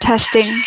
Testing.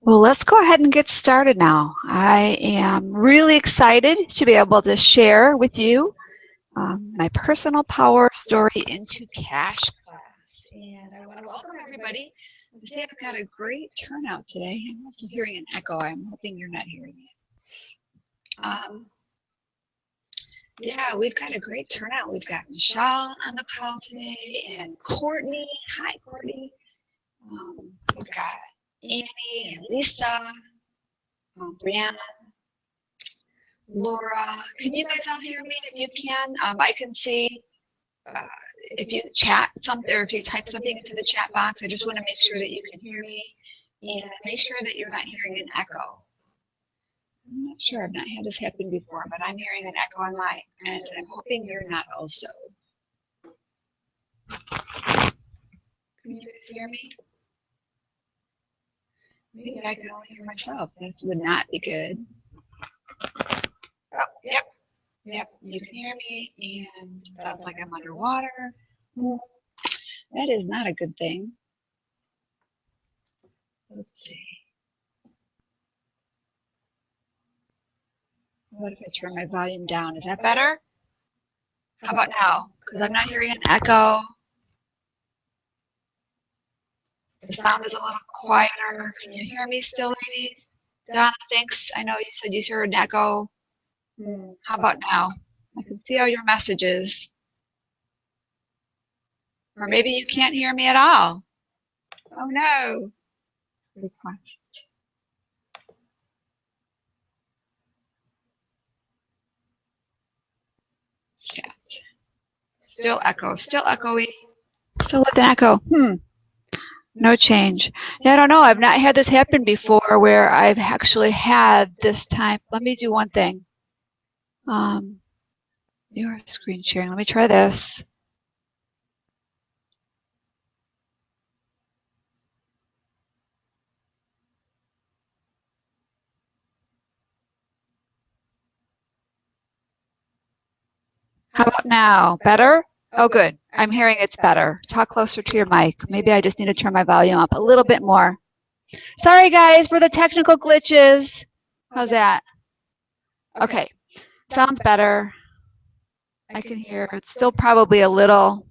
Well, let's go ahead and get started now. I am really excited to be able to share with you my personal power story into cash class. And I want to welcome everybody. Today I've got a great turnout today. I'm also hearing an echo. I'm hoping you're not hearing it. Yeah, we've got a great turnout. We've got Michelle on the call today and Courtney. Hi, Courtney. We've got Annie and Lisa, Brianna, Laura. Can you guys all hear me? If you can, I can see if you chat something or if you type something into the chat box. I just want to make sure that you can hear me and make sure that you're not hearing an echo. I'm not sure. I've not had this happen before, but I'm hearing an echo on my end, and I'm hoping you're not also. Can you guys hear me? Maybe I can only hear myself. That would not be good. Oh, yep. Yep, you can hear me, and it sounds like I'm underwater. That is not a good thing. Let's see. What if I turn my volume down? Is that better? How about now? Because I'm not hearing an echo. The sound is a little quieter. Can you hear me still, ladies? Donna, thanks. I know you said you heard an echo. How about now? I can see all your messages. Or maybe you can't hear me at all. Oh no. Request. Chat. Still echo. Still echoey. Still with an echo. No change. Yeah, I don't know. I've not had this happen before where I've actually had this time. Let me do one thing. Your screen sharing. Let me try this. How about now? Better? Oh, good. I'm hearing it's better. Talk closer to your mic. Maybe I just need to turn my volume up a little bit more. Sorry, guys, for the technical glitches. How's that? Okay. Sounds better. I can hear. It's still probably a little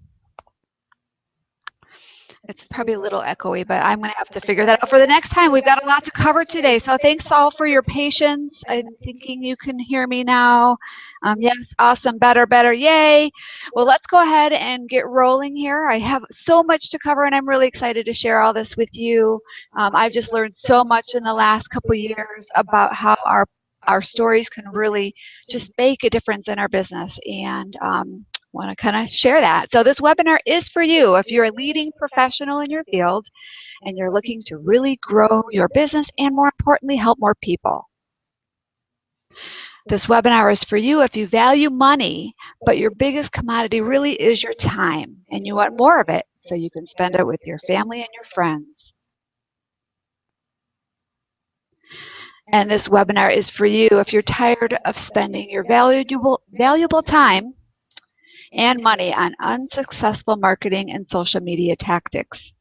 echoey, but I'm going to have to figure that out for the next time. We've got a lot to cover today. So thanks all for your patience. I'm thinking you can hear me now. Yes, awesome. Better. Yay. Well, let's go ahead and get rolling here. I have so much to cover, and I'm really excited to share all this with you. I've just learned so much in the last couple years about how our stories can really just make a difference in our business, and want to kind of share that. So this webinar is for you if you're a leading professional in your field and you're looking to really grow your business and, more importantly, help more people. This webinar is for you if you value money, but your biggest commodity really is your time and you want more of it so you can spend it with your family and your friends. And this webinar is for you if you're tired of spending your valuable time and money on unsuccessful marketing and social media tactics.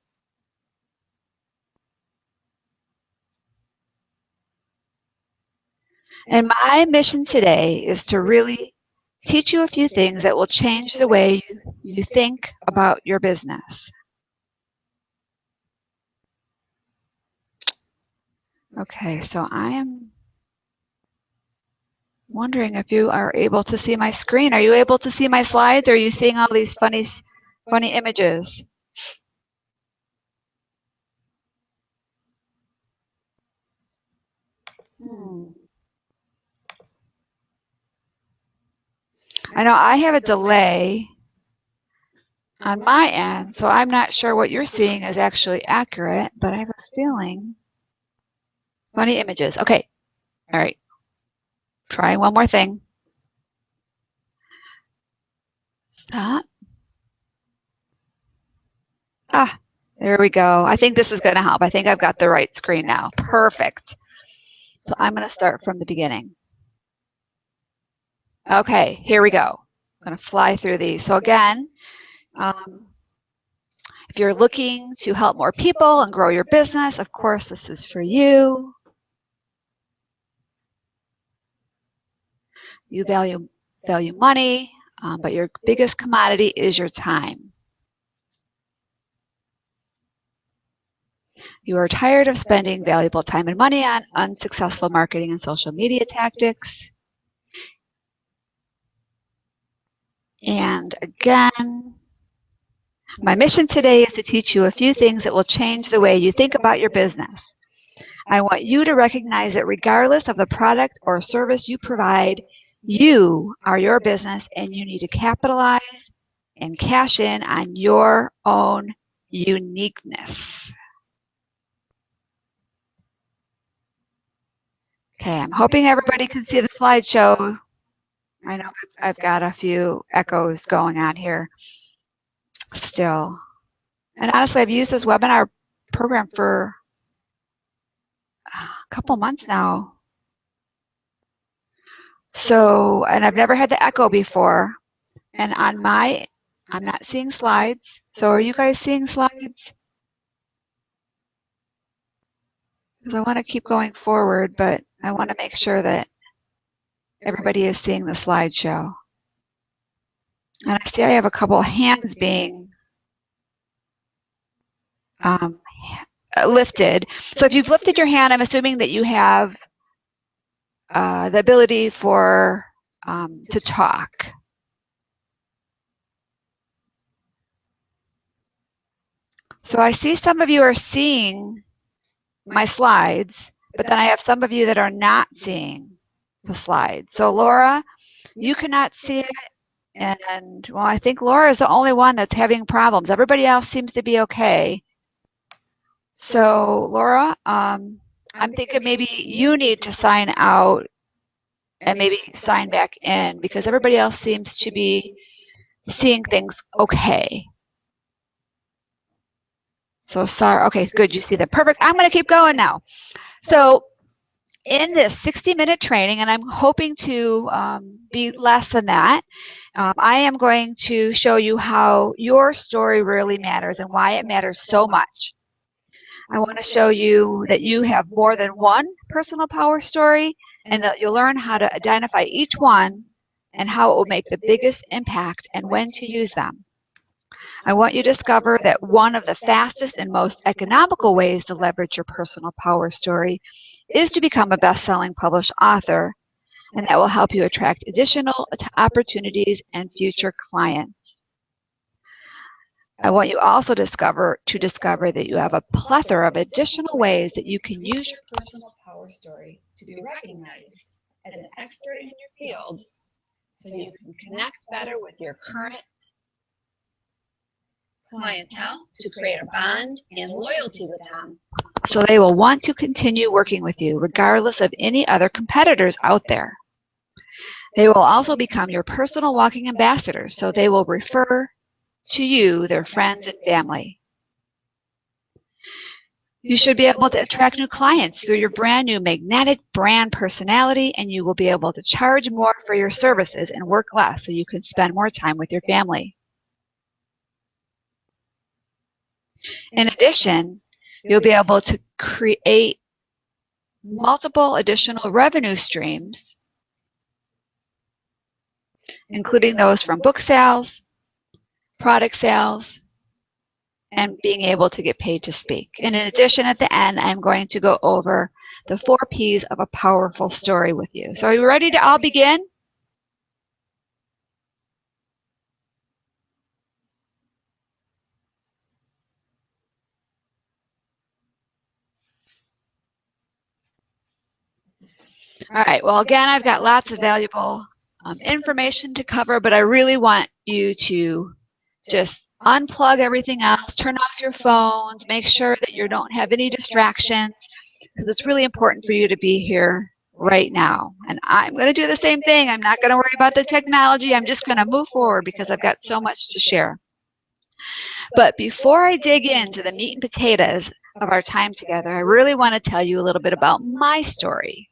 And my mission today is to really teach you a few things that will change the way you think about your business. Okay, so I am wondering if you are able to see my screen. Are you able to see my slides, or are you seeing all these funny images? I know I have a delay on my end, so I'm not sure what you're seeing is actually accurate, but I have a feeling. Funny images. Okay. All right. Try one more thing. Stop. Ah, there we go. I think this is going to help. I think I've got the right screen now. Perfect. So I'm going to start from the beginning. Okay, here we go. I'm going to fly through these. So again, if you're looking to help more people and grow your business, of course, this is for you. You value money, but your biggest commodity is your time. You are tired of spending valuable time and money on unsuccessful marketing and social media tactics. And again, my mission today is to teach you a few things that will change the way you think about your business. I want you to recognize that regardless of the product or service you provide, you are your business and you need to capitalize and cash in on your own uniqueness. Okay, I'm hoping everybody can see the slideshow. I know I've got a few echoes going on here still. And honestly, I've used this webinar program for a couple months now. So, and I've never had the echo before. And on my, I'm not seeing slides. So are you guys seeing slides? Because I want to keep going forward, but I want to make sure that everybody is seeing the slideshow. And I see I have a couple hands being lifted. So if you've lifted your hand, I'm assuming that you have the ability for to talk. So I see some of you are seeing my slides, but then I have some of you that are not seeing the slides. So Laura, you cannot see it. And well, I think Laura is the only one that's having problems. Everybody else seems to be okay. So Laura, I'm thinking maybe you need to sign out and maybe sign back in because everybody else seems to be seeing things okay. So sorry. Okay, good. You see that. Perfect. I'm going to keep going now. So in this 60-minute training, and I'm hoping to be less than that, I am going to show you how your story really matters and why it matters so much. I want to show you that you have more than one personal power story and that you'll learn how to identify each one and how it will make the biggest impact and when to use them. I want you to discover that one of the fastest and most economical ways to leverage your personal power story is to become a best-selling published author, and that will help you attract additional opportunities and future clients. I want you also to discover that you have a plethora of additional ways that you can use your personal power story to be recognized as an expert in your field, so you can connect better with your current clientele to create a bond and loyalty with them, so they will want to continue working with you regardless of any other competitors out there. They will also become your personal walking ambassadors, so they will refer to you their friends and family. You should be able to attract new clients through your brand new magnetic brand personality, and you will be able to charge more for your services and work less so you can spend more time with your family. In addition, you'll be able to create multiple additional revenue streams, including those from book sales, product sales, and being able to get paid to speak. And in addition, at the end, I'm going to go over the 4 P's of a powerful story with you. So are you ready to all begin? All right, well, again, I've got lots of valuable information to cover, but I really want you to just unplug everything else, turn off your phones, make sure that you don't have any distractions, because it's really important for you to be here right now. And I'm going to do the same thing. I'm not going to worry about the technology. I'm just going to move forward because I've got so much to share. But before I dig into the meat and potatoes of our time together, I really want to tell you a little bit about my story.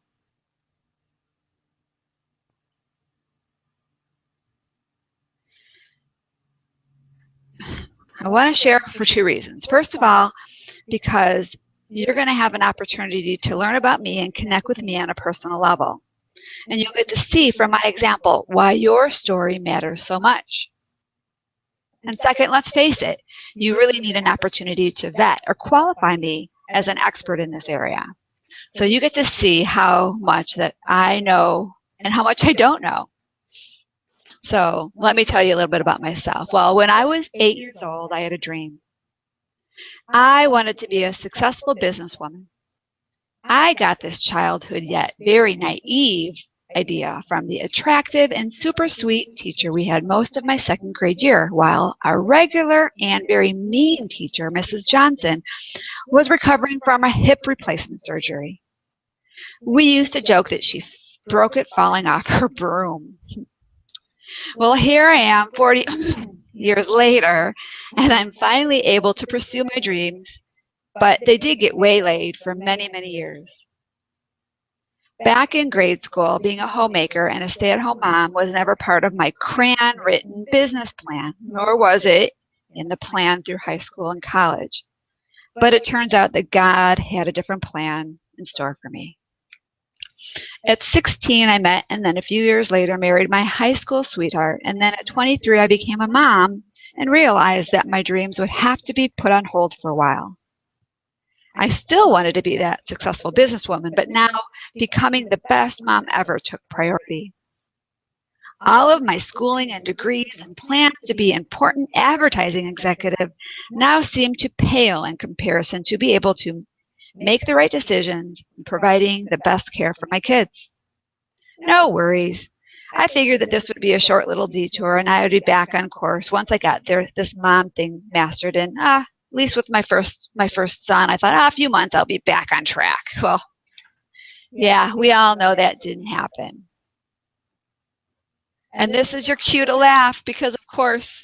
I want to share for 2 reasons. First of all, because you're going to have an opportunity to learn about me and connect with me on a personal level. And you'll get to see from my example why your story matters so much. And second, let's face it, you really need an opportunity to vet or qualify me as an expert in this area. So you get to see how much that I know and how much I don't know. So let me tell you a little bit about myself. Well, when I was 8 years old, I had a dream. I wanted to be a successful businesswoman. I got this childhood yet very naive idea from the attractive and super sweet teacher we had most of my 2nd grade year, while our regular and very mean teacher, Mrs. Johnson, was recovering from a hip replacement surgery. We used to joke that she broke it falling off her broom. Well, here I am 40 years later, and I'm finally able to pursue my dreams, but they did get waylaid for many, many years. Back in grade school, being a homemaker and a stay-at-home mom was never part of my crayon-written business plan, nor was it in the plan through high school and college. But it turns out that God had a different plan in store for me. At 16, I met and then a few years later married my high school sweetheart. And then at 23, I became a mom and realized that my dreams would have to be put on hold for a while. I still wanted to be that successful businesswoman, but now becoming the best mom ever took priority. All of my schooling and degrees and plans to be an important advertising executive now seem to pale in comparison to be able to make the right decisions and providing the best care for my kids. No worries. I figured that this would be a short little detour and I would be back on course once I got this mom thing mastered. And at least with my first son, I thought, a few months I'll be back on track. Well, yeah, we all know that didn't happen. And this is your cue to laugh because, of course,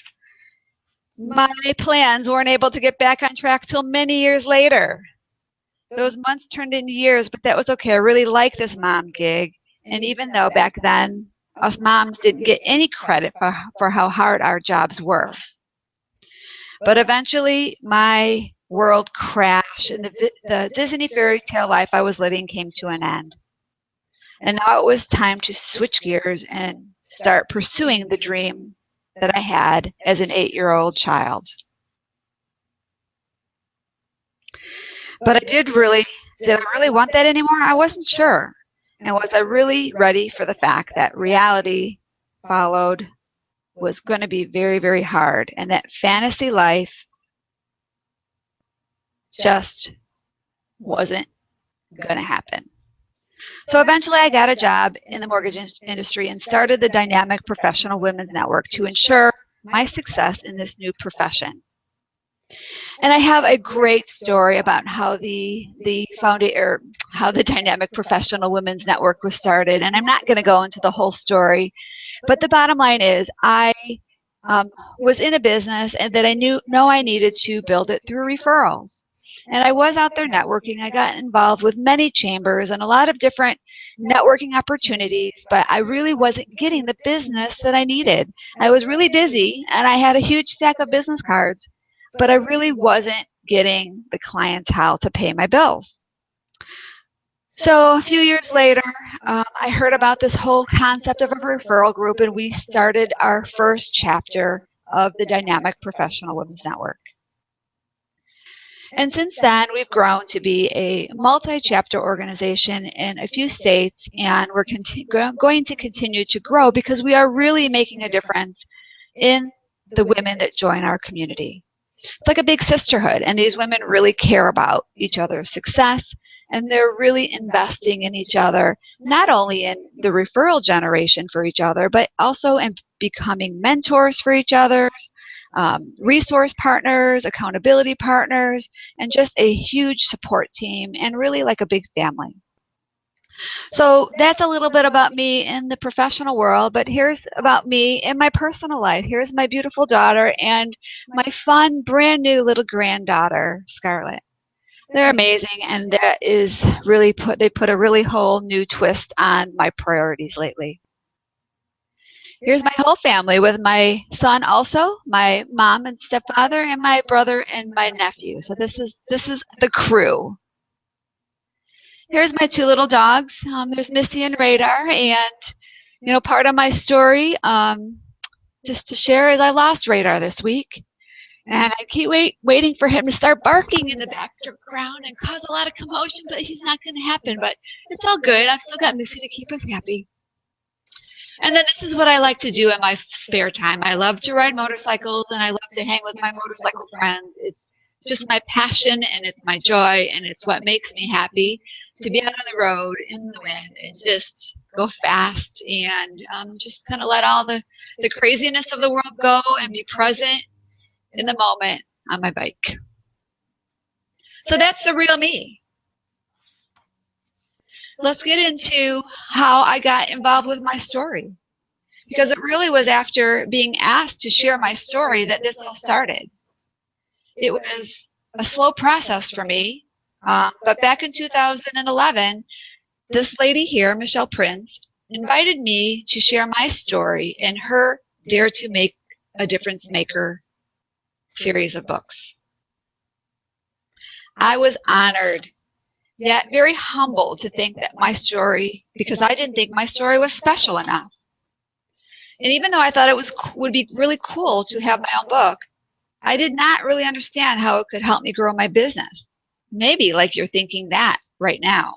my plans weren't able to get back on track till many years later. Those months turned into years, but that was okay. I really liked this mom gig. And even though back then us moms didn't get any credit for how hard our jobs were. But eventually my world crashed and the Disney fairy tale life I was living came to an end. And now it was time to switch gears and start pursuing the dream that I had as an 8-year-old child. But did I really want that anymore? I wasn't sure. And was I really ready for the fact that reality was going to be very, very hard, and that fantasy life just wasn't going to happen? So eventually I got a job in the mortgage industry and started the Dynamic Professional Women's Network to ensure my success in this new profession. And I have a great story about how the Dynamic Professional Women's Network was started. And I'm not going to go into the whole story, but the bottom line is I was in a business and that I know I needed to build it through referrals. And I was out there networking. I got involved with many chambers and a lot of different networking opportunities, but I really wasn't getting the business that I needed. I was really busy and I had a huge stack of business cards, but I really wasn't getting the clientele to pay my bills. So a few years later, I heard about this whole concept of a referral group, and we started our first chapter of the Dynamic Professional Women's Network. And since then, we've grown to be a multi-chapter organization in a few states, and we're going to continue to grow because we are really making a difference in the women that join our community. It's like a big sisterhood, and these women really care about each other's success, and they're really investing in each other, not only in the referral generation for each other, but also in becoming mentors for each other, resource partners, accountability partners, and just a huge support team, and really like a big family. So that's a little bit about me in the professional world, but here's about me in my personal life. Here's my beautiful daughter and my fun, brand new little granddaughter, Scarlett. They're amazing, and that is really they put a really whole new twist on my priorities lately. Here's my whole family with my son also, my mom and stepfather, and my brother and my nephew. So this is the crew. Here's my 2 little dogs. There's Missy and Radar, and part of my story, just to share, is I lost Radar this week, and I keep waiting for him to start barking in the background and cause a lot of commotion, but he's not going to happen. But it's all good. I've still got Missy to keep us happy. And then this is what I like to do in my spare time. I love to ride motorcycles, and I love to hang with my motorcycle friends. It's just my passion, and it's my joy, and it's what makes me happy to be out on the road in the wind and just go fast and just kind of let all the craziness of the world go and be present in the moment on my bike. So that's the real me. Let's get into how I got involved with my story, because it really was after being asked to share my story that this all started. It was a slow process for me. But back in 2011, this lady here, Michelle Prince, invited me to share my story in her Dare to Make a Difference Maker series of books. I was honored, yet very humbled to think that my story, because I didn't think my story was special enough. And even though I thought it would be really cool to have my own book, I did not really understand how it could help me grow my business. Maybe like you're thinking that right now.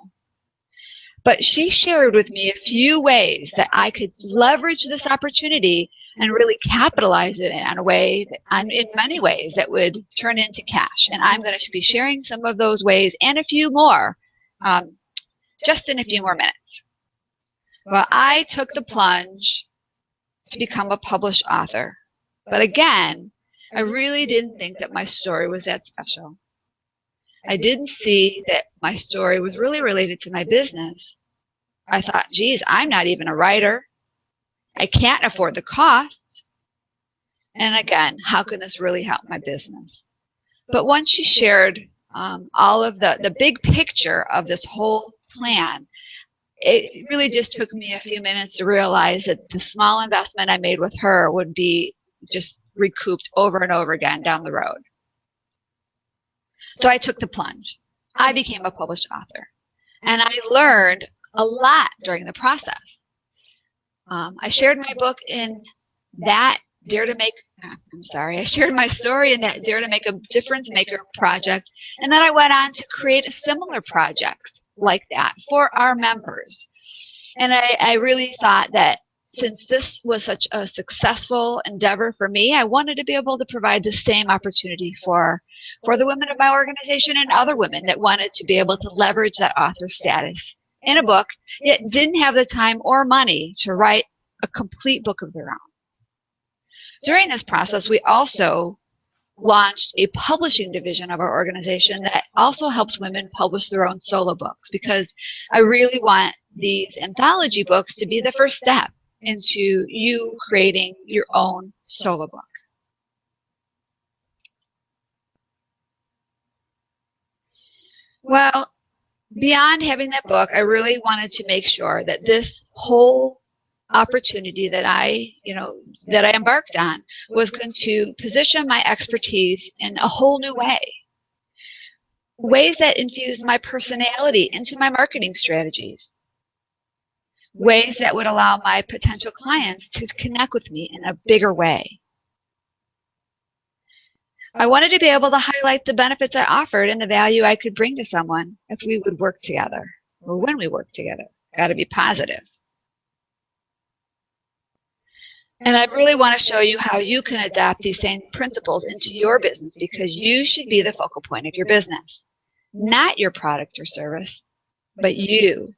But she shared with me a few ways that I could leverage this opportunity and really capitalize it in many ways that would turn into cash. And I'm going to be sharing some of those ways and a few more just in a few more minutes. Well, I took the plunge to become a published author. But again, I really didn't think that my story was that special. I didn't see that my story was really related to my business. I thought, geez, I'm not even a writer. I can't afford the costs. And again, how can this really help my business? But once she shared all of the big picture of this whole plan, it really just took me a few minutes to realize that the small investment I made with her would be just recouped over and over again down the road. So I took the plunge. I became a published author. And I learned a lot during the process. I shared my book in that Dare to Make, I shared my story in that Dare to Make a Difference Maker project. And then I went on to create a similar project like that for our members. And I really thought that since this was such a successful endeavor for me, I wanted to be able to provide the same opportunity for the women of my organization and other women that wanted to be able to leverage that author status in a book, yet didn't have the time or money to write a complete book of their own. During this process, we also launched a publishing division of our organization that also helps women publish their own solo books, because I really want these anthology books to be the first step into you creating your own solo book. Well, beyond having that book, I really wanted to make sure that this whole opportunity that I embarked on was going to position my expertise in a whole new way. Ways that infused my personality into my marketing strategies. Ways that would allow my potential clients to connect with me in a bigger way. I wanted to be able to highlight the benefits I offered and the value I could bring to someone if we would work together, or when we work together. Got to be positive. And I really want to show you how you can adapt these same principles into your business, because you should be the focal point of your business. Not your product or service, but you.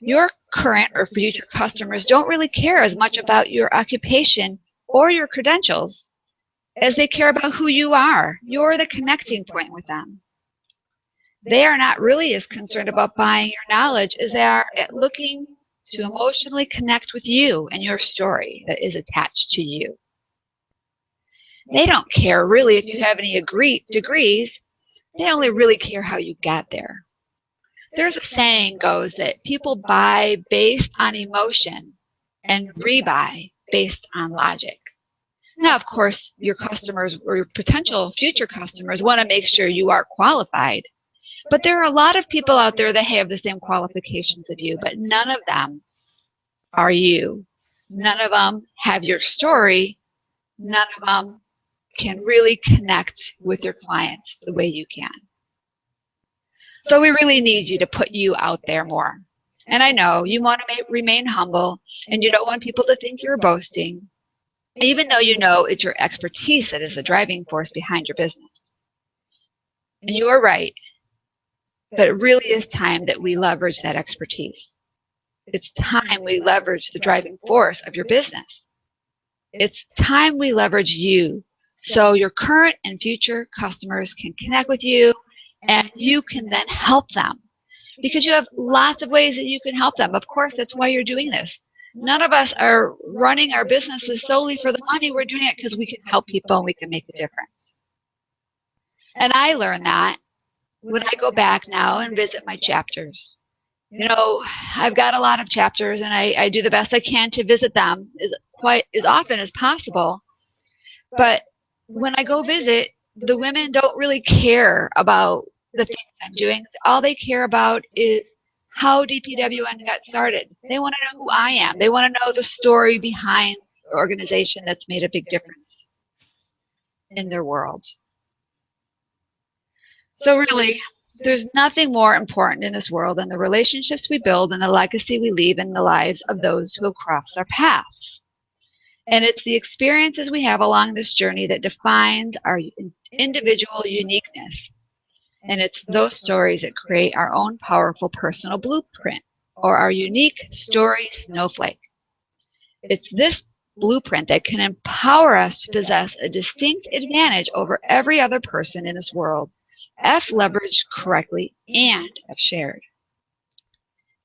Your current or future customers don't really care as much about your occupation or your credentials as they care about who you are. You're the connecting point with them. They are not really as concerned about buying your knowledge as they are at looking to emotionally connect with you and your story that is attached to you. They don't care really if you have any degrees. They only really care how you got there. There's a saying goes that people buy based on emotion and rebuy based on logic. Now, of course, your customers or your potential future customers want to make sure you are qualified. But there are a lot of people out there that have the same qualifications of you, but none of them are you. None of them have your story. None of them can really connect with your clients the way you can. So we really need you to put you out there more. And I know you want to remain humble, and you don't want people to think you're boasting, even though you know it's your expertise that is the driving force behind your business. And you are right. But it really is time that we leverage that expertise. It's time we leverage the driving force of your business. It's time we leverage you so your current and future customers can connect with you, and you can then help them. Because you have lots of ways that you can help them. Of course, that's why you're doing this. None of us are running our businesses solely for the money. We're doing it because we can help people and we can make a difference. And I learned that when I go back now and visit my chapters. You know, I've got a lot of chapters, and I do the best I can to visit them as often as possible. But when I go visit, the women don't really care about the things I'm doing. All they care about is how DPWN got started. They want to know who I am. They want to know the story behind the organization that's made a big difference in their world. So really, there's nothing more important in this world than the relationships we build and the legacy we leave in the lives of those who have crossed our paths. And it's the experiences we have along this journey that defines our individual uniqueness. And it's those stories that create our own powerful personal blueprint, or our unique story snowflake. It's this blueprint that can empower us to possess a distinct advantage over every other person in this world, if leveraged correctly and if shared.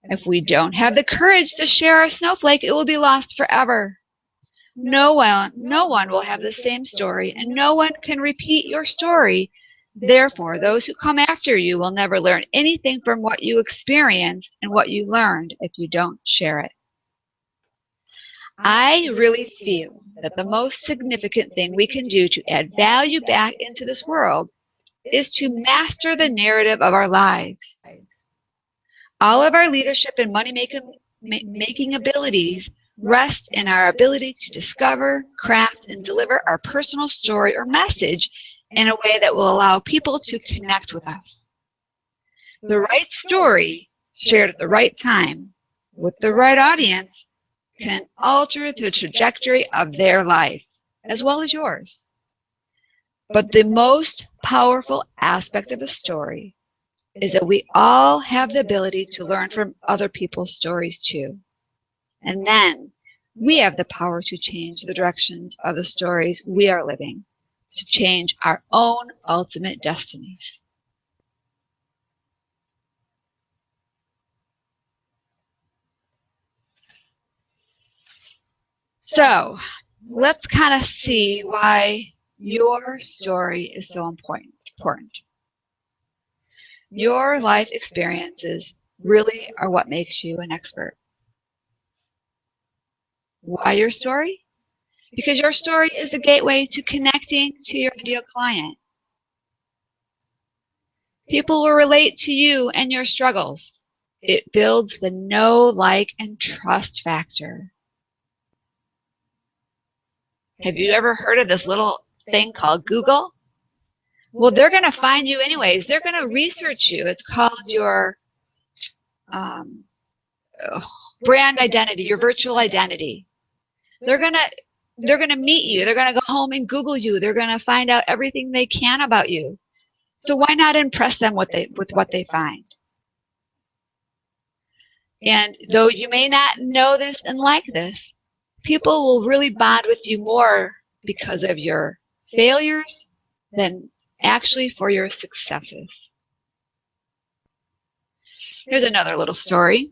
If we don't have the courage to share our snowflake, it will be lost forever. No one will have the same story, and no one can repeat your story. Therefore, those who come after you will never learn anything from what you experienced and what you learned if you don't share it. I really feel that the most significant thing we can do to add value back into this world is to master the narrative of our lives. All of our leadership and money-making making abilities rest in our ability to discover, craft, and deliver our personal story or message in a way that will allow people to connect with us. The right story, shared at the right time, with the right audience, can alter the trajectory of their life, as well as yours. But the most powerful aspect of a story is that we all have the ability to learn from other people's stories too. And then we have the power to change the directions of the stories we are living, to change our own ultimate destinies. So let's kind of see why your story is so important. Your life experiences really are what makes you an expert. Why your story? Because your story is the gateway to connecting to your ideal client. People will relate to you and your struggles. It builds the know, like, and trust factor. Have you ever heard of this little thing called Google? Well, they're going to find you anyways. They're going to research you. It's called your brand identity, your virtual identity. They're going to meet you. They're going to go home and Google you. They're going to find out everything they can about you. So why not impress them with what they find? And though you may not know this and like this, people will really bond with you more because of your failures than actually for your successes. Here's another little story.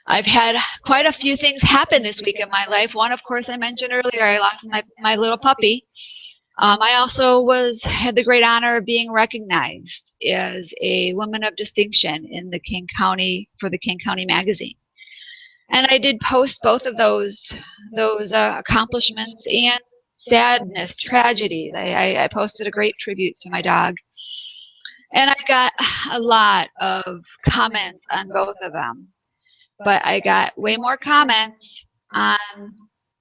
I've had quite a few things happen this week in my life. One, of course, I mentioned earlier, I lost my little puppy. I also had the great honor of being recognized as a woman of distinction in the King County, for the King County magazine. And I did post both of those accomplishments and sadness, tragedy. I posted a great tribute to my dog. And I got a lot of comments on both of them. But I got way more comments on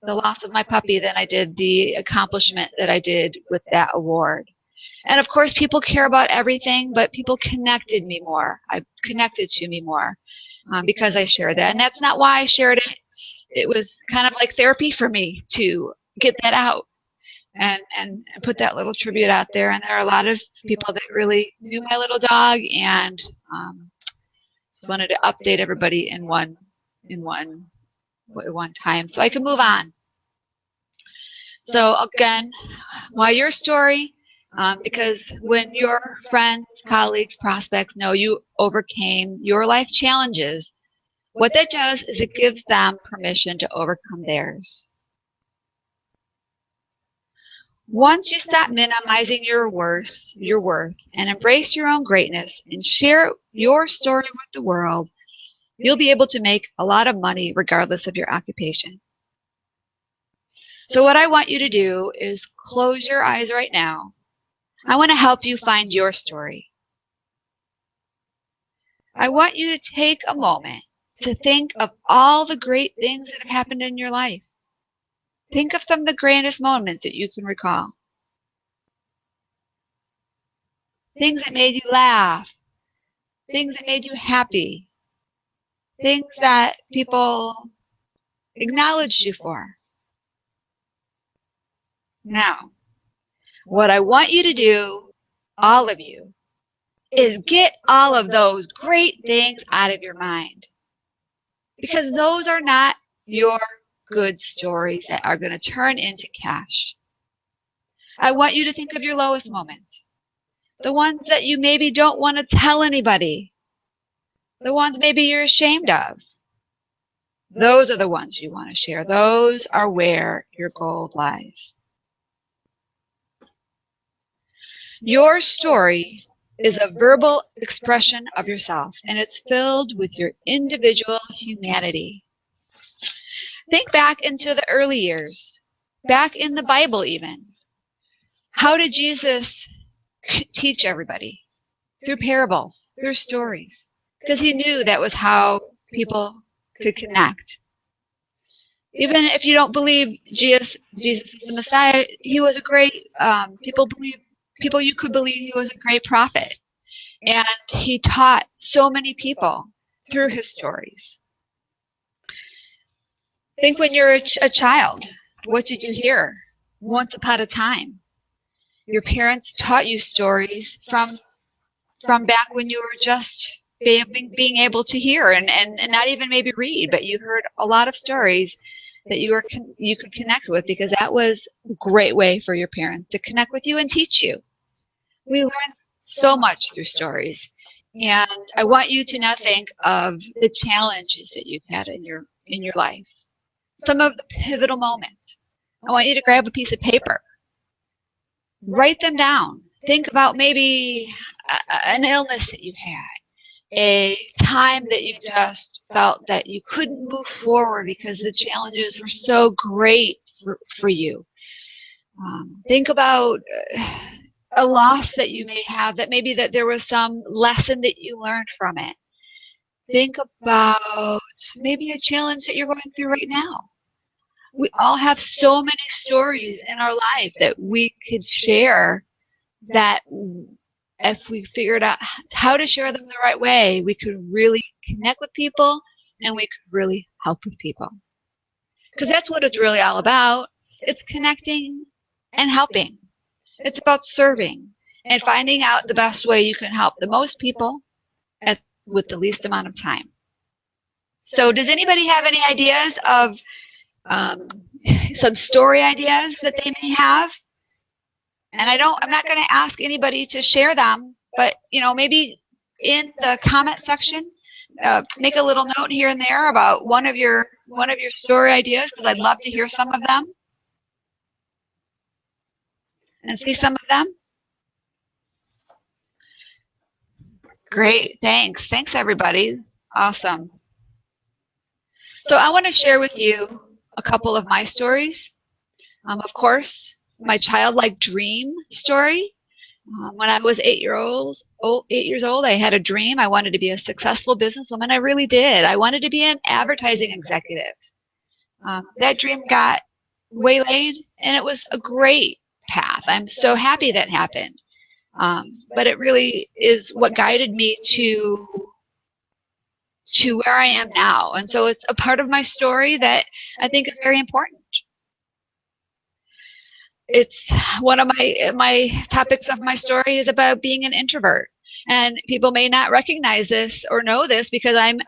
the loss of my puppy than I did the accomplishment that I did with that award. And of course, people care about everything, but people connected me more. I connected to me more because I shared that. And that's not why I shared it. It was kind of like therapy for me to get that out and put that little tribute out there. And there are a lot of people that really knew my little dog and just wanted to update everybody in one time so I could move on. So again, why your story? Because when your friends, colleagues, prospects know you overcame your life challenges, what that does is it gives them permission to overcome theirs. Once you stop minimizing your worth and embrace your own greatness and share your story with the world, you'll be able to make a lot of money regardless of your occupation. So what I want you to do is close your eyes right now. I want to help you find your story. I want you to take a moment to think of all the great things that have happened in your life. Think of some of the grandest moments that you can recall. Things that made you laugh. Things that made you happy. Things that people acknowledged you for. Now, what I want you to do, all of you, is get all of those great things out of your mind. Because those are not your good stories that are going to turn into cash. I want you to think of your lowest moments. The ones that you maybe don't want to tell anybody. The ones maybe you're ashamed of. Those are the ones you want to share. Those are where your gold lies. Your story is a verbal expression of yourself, and it's filled with your individual humanity. Think back into the early years, back in the Bible even. How did Jesus teach everybody? Through parables, through stories, because he knew that was how people could connect. Even if you don't believe Jesus is the Messiah, he was a great, people you could believe he was a great prophet. And he taught so many people through his stories. Think when you're a child, what did you hear? Once upon a time. Your parents taught you stories from back when you were just being able to hear and not even maybe read, but you heard a lot of stories that you could connect with, because that was a great way for your parents to connect with you and teach you. We learn so much through stories. And I want you to now think of the challenges that you've had in your life. Some of the pivotal moments. I want you to grab a piece of paper. Write them down. Think about maybe an illness that you had, a time that you just felt that you couldn't move forward because the challenges were so great for you. Think about a loss that you may have, that maybe that there was some lesson that you learned from it. Think about maybe a challenge that you're going through right now. We all have so many stories in our life that we could share, that if we figured out how to share them the right way, we could really connect with people and we could really help with people. Because that's what it's really all about. It's connecting and helping. It's about serving and finding out the best way you can help the most people with the least amount of time. So does anybody have any ideas of some story ideas that they may have? And I'm not going to ask anybody to share them, but maybe in the comment section, make a little note here and there about one of your story ideas, because I'd love to hear some of them and see some of them. Great, thanks everybody. Awesome. So I want to share with you a couple of my stories. Of course, my childlike dream story. When I was 8 years old, I had a dream. I wanted to be a successful businesswoman. I really did. I wanted to be an advertising executive. That dream got waylaid, and it was a great path. I'm so happy that happened. But it really is what guided me to where I am now. And so it's a part of my story that I think is very important. It's one of my topics of my story is about being an introvert. And people may not recognize this or know this, because I'm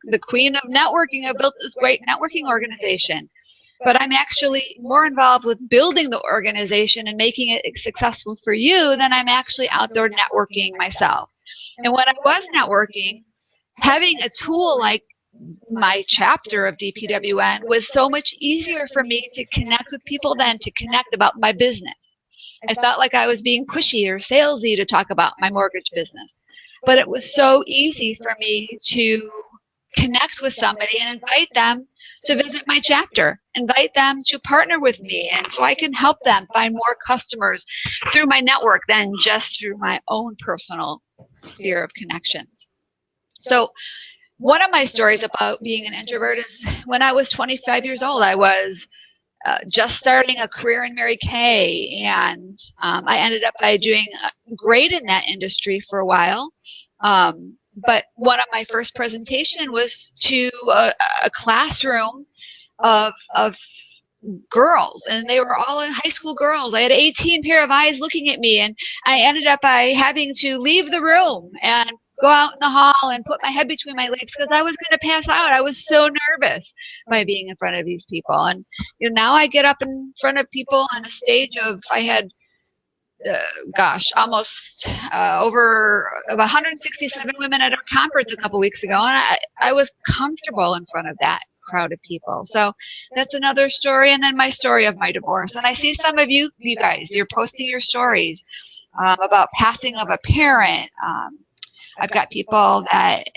the queen of networking. I built this great networking organization. But I'm actually more involved with building the organization and making it successful for you than I'm actually out there networking myself. And when I was networking, having a tool like my chapter of DPWN was so much easier for me to connect with people than to connect about my business. I felt like I was being pushy or salesy to talk about my mortgage business. But it was so easy for me to connect with somebody and invite them to visit my chapter, invite them to partner with me, and so I can help them find more customers through my network than just through my own personal sphere of connections. So one of my stories about being an introvert is when I was 25 years old. I was just starting a career in Mary Kay, and I ended up by doing great in that industry for a while. But one of my first presentation was to a classroom of girls, and they were all high school girls. I had 18 pair of eyes looking at me, and I ended up by having to leave the room and go out in the hall and put my head between my legs because I was going to pass out. I was so nervous by being in front of these people. And now I get up in front of people on a stage of, I had almost over 167 women at our conference a couple weeks ago, and I was comfortable in front of that crowd of people. So that's another story. And then my story of my divorce. And I see some of you guys, you're posting your stories about passing of a parent. I've got people that,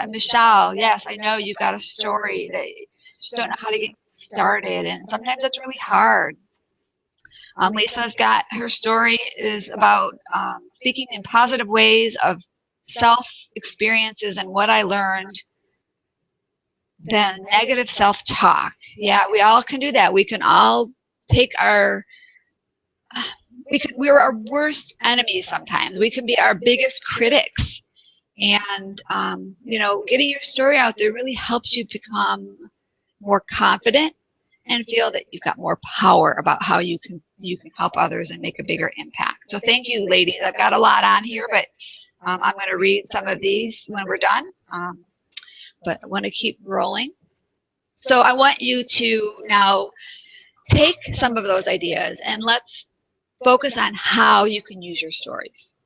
Michelle, yes, I know you got a story that you just don't know how to get started, and sometimes that's really hard. Lisa's got, her story is about speaking in positive ways of self experiences and what I learned than negative self-talk. Yeah, we all can do that. We can all take we're our worst enemies sometimes. We can be our biggest critics. And, getting your story out there really helps you become more confident and feel that you've got more power about how you can help others and make a bigger impact. So thank you, ladies. I've got a lot on here, but I'm going to read some of these when we're done. But I want to keep rolling. So I want you to now take some of those ideas and let's focus on how you can use your stories.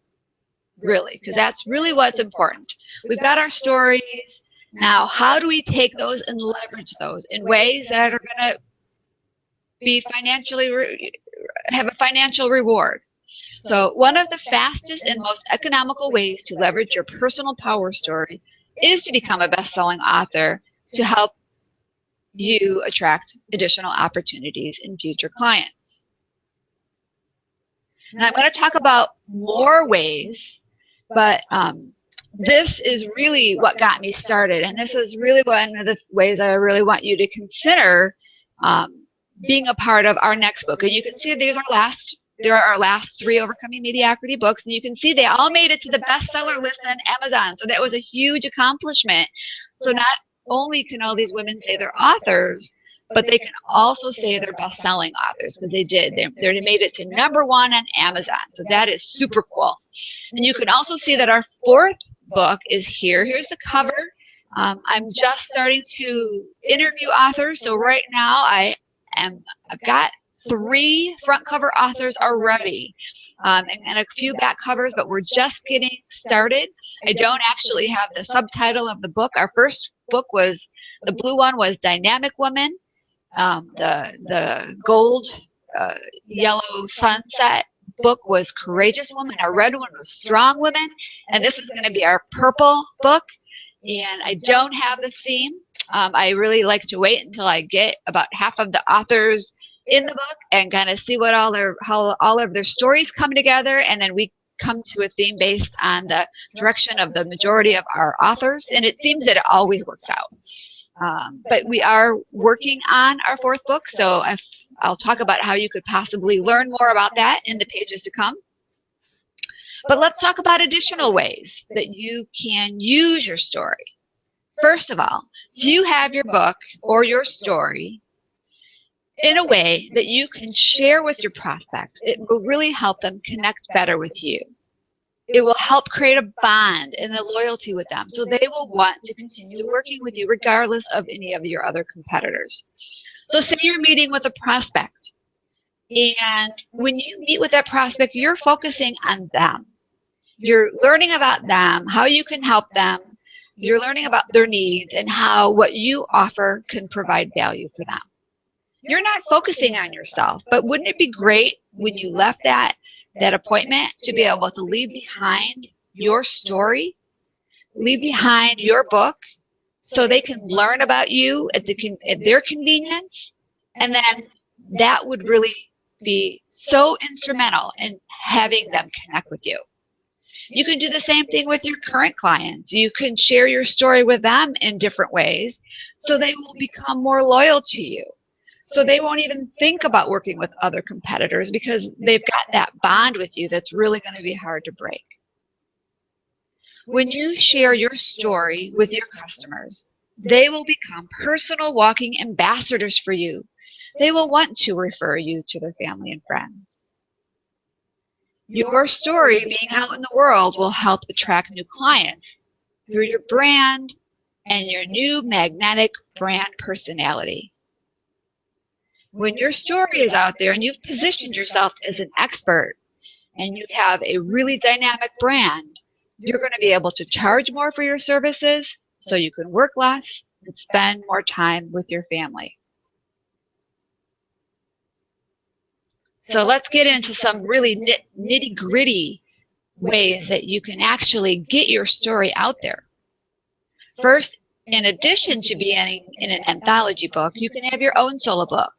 Really, because that's really what's important. We've got our stories. Now, how do we take those and leverage those in ways that are going to be have a financial reward? So one of the fastest and most economical ways to leverage your personal power story is to become a best-selling author to help you attract additional opportunities and future clients. And I'm going to talk about more ways, but this is really what got me started. And this is really one of the ways that I really want you to consider being a part of our next book. And you can see there are our last 3 Overcoming Mediocrity books, and you can see they all made it to the bestseller list on Amazon. So that was a huge accomplishment. So not only can all these women say they're authors, but they can also say they're best-selling authors, because they did. They made it to #1 on Amazon. So that is super cool. And you can also see that our 4th book is here. Here's the cover. I'm just starting to interview authors. So right now I've got 3 front cover authors already, and a few back covers, but we're just getting started. I don't actually have the subtitle of the book. Our first book the blue one was Dynamic Woman. The gold, yellow sunset book was Courageous Woman. Our red one was Strong Woman. And this is going to be our purple book. And I don't have the theme. I really like to wait until I get about half of the authors in the book and kind of see how all of their stories come together. And then we come to a theme based on the direction of the majority of our authors. And it seems that it always works out. But we are working on our 4th book, so I'll talk about how you could possibly learn more about that in the pages to come. But let's talk about additional ways that you can use your story. First of all, do you have your book or your story in a way that you can share with your prospects? It will really help them connect better with you. It will help create a bond and a loyalty with them, so they will want to continue working with you regardless of any of your other competitors. So say you're meeting with a prospect, and when you meet with that prospect, you're focusing on them. You're learning about them, how you can help them. You're learning about their needs and how what you offer can provide value for them. You're not focusing on yourself, but wouldn't it be great when you left that appointment to be able to leave behind your story, leave behind your book, so they can learn about you at their convenience? And then that would really be so instrumental in having them connect with you. You can do the same thing with your current clients. You can share your story with them in different ways so they will become more loyal to you. So they won't even think about working with other competitors because they've got that bond with you that's really going to be hard to break. When you share your story with your customers, they will become personal walking ambassadors for you. They will want to refer you to their family and friends. Your story being out in the world will help attract new clients through your brand and your new magnetic brand personality. When your story is out there and you've positioned yourself as an expert and you have a really dynamic brand, you're going to be able to charge more for your services so you can work less and spend more time with your family. So let's get into some really nitty-gritty ways that you can actually get your story out there. First, in addition to being in an anthology book, you can have your own solo book.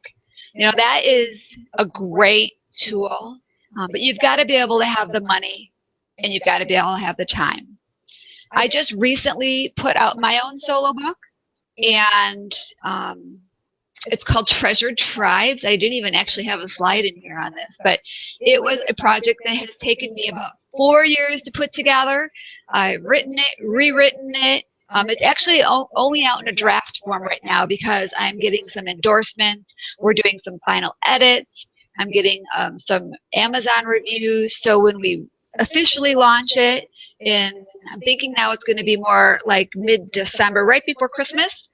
You know, that is a great tool, but you've got to be able to have the money and you've got to be able to have the time. I just recently put out my own solo book, and it's called Treasured Tribes. I didn't even actually have a slide in here on this, but it was a project that has taken me about 4 years to put together. I've written it, rewritten it. It's actually only out in a draft form right now because I'm getting some endorsements. We're doing some final edits. I'm getting some Amazon reviews. So when we officially launch it, I'm thinking now it's going to be more like mid-December, right before Christmas,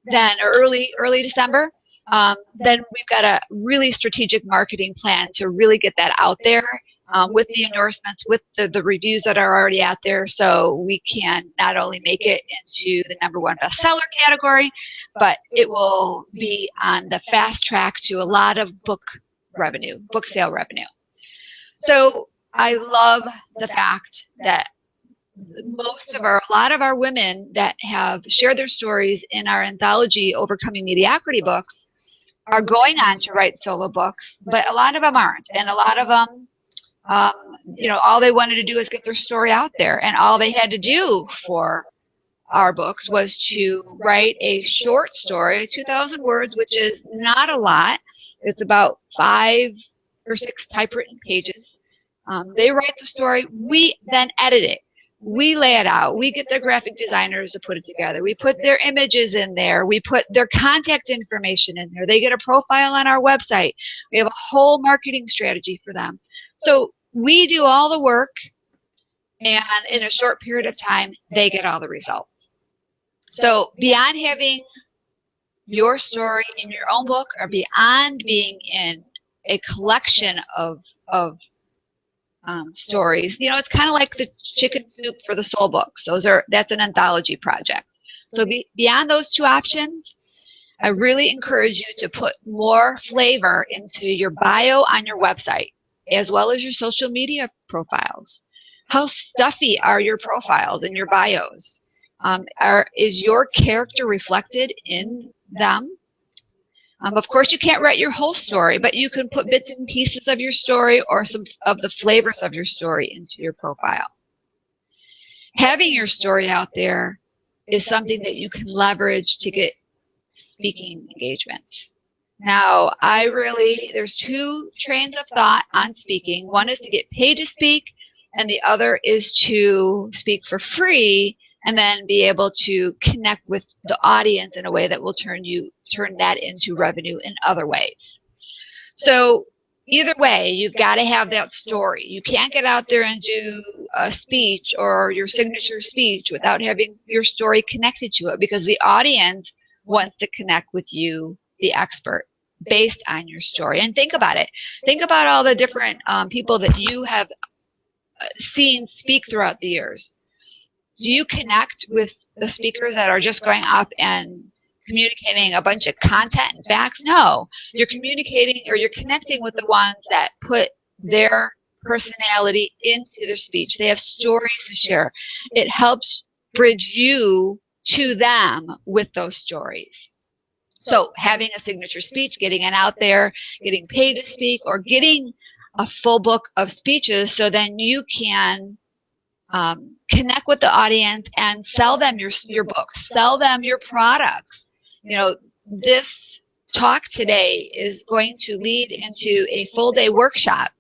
then or early December. Then we've got a really strategic marketing plan to really get that out there with the endorsements, with the reviews that are already out there, so we can not only make it into the #1 bestseller category, but it will be on the fast track to a lot of book sale revenue. So I love the fact that a lot of our women that have shared their stories in our anthology Overcoming Mediocrity books are going on to write solo books, but a lot of them aren't. And a lot of them, all they wanted to do is get their story out there. And all they had to do for our books was to write a short story, 2,000 words, which is not a lot. It's about 5 or 6 typewritten pages. They write the story. We then edit it. We lay it out. We get their graphic designers to put it together. We put their images in there. We put their contact information in there. They get a profile on our website. We have a whole marketing strategy for them. So we do all the work, and in a short period of time, they get all the results. So beyond having your story in your own book, or beyond being in a collection of stories, it's kind of like the Chicken Soup for the Soul books. That's an anthology project. So beyond those 2 options, I really encourage you to put more flavor into your bio on your website, as well as your social media profiles. How stuffy are your profiles and your bios? Is your character reflected in them? Of course, you can't write your whole story, but you can put bits and pieces of your story or some of the flavors of your story into your profile. Having your story out there is something that you can leverage to get speaking engagements. Now, there's 2 trains of thought on speaking. One is to get paid to speak, and the other is to speak for free and then be able to connect with the audience in a way that will turn that into revenue in other ways. So either way, you've got to have that story. You can't get out there and do a speech or your signature speech without having your story connected to it, because the audience wants to connect with you, the expert, based on your story. And think about it. Think about all the different people that you have seen speak throughout the years. Do you connect with the speakers that are just going up and communicating a bunch of content and facts? No, you're communicating, or you're connecting with the ones that put their personality into their speech. They have stories to share. It helps bridge you to them with those stories. So having a signature speech, getting it out there, getting paid to speak, or getting a full book of speeches, so then you can connect with the audience and sell them your books, sell them your products. This talk today is going to lead into a full-day workshop.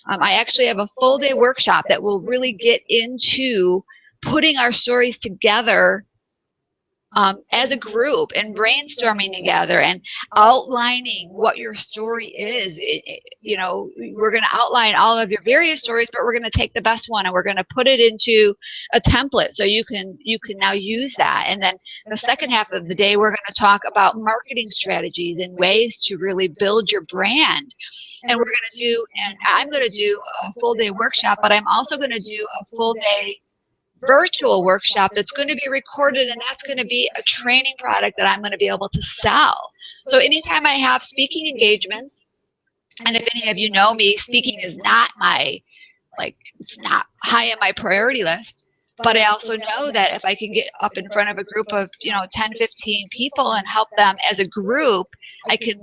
I actually have a full-day workshop that will really get into putting our stories together as a group and brainstorming together and outlining what your story is. We're going to outline all of your various stories, but we're going to take the best one and we're going to put it into a template so you can now use that. And then the second half of the day, we're going to talk about marketing strategies and ways to really build your brand. And I'm going to do a full day workshop, but I'm also going to do a full day virtual workshop that's going to be recorded, and that's going to be a training product that I'm going to be able to sell. So anytime I have speaking engagements, and if any of you know me, speaking is not it's not high on my priority list, but I also know that if I can get up in front of a group of 10, 15 people and help them as a group, I can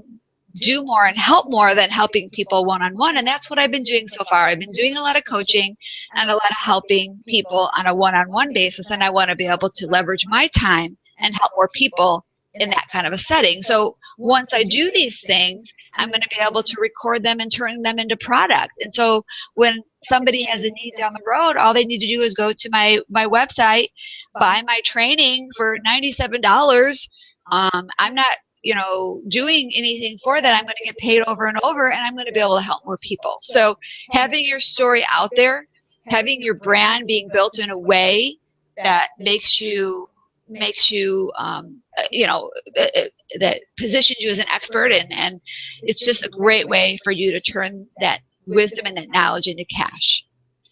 do more and help more than helping people one-on-one. And that's what I've been doing so far. I've been doing a lot of coaching and a lot of helping people on a one-on-one basis. And I want to be able to leverage my time and help more people in that kind of a setting. So once I do these things, I'm going to be able to record them and turn them into product. And so when somebody has a need down the road, all they need to do is go to my website, buy my training for $97. I'm not, doing anything for that. I'm going to get paid over and over, and I'm going to be able to help more people. So having your story out there, having your brand being built in a way that makes you that positions you as an expert, and it's just a great way for you to turn that wisdom and that knowledge into cash.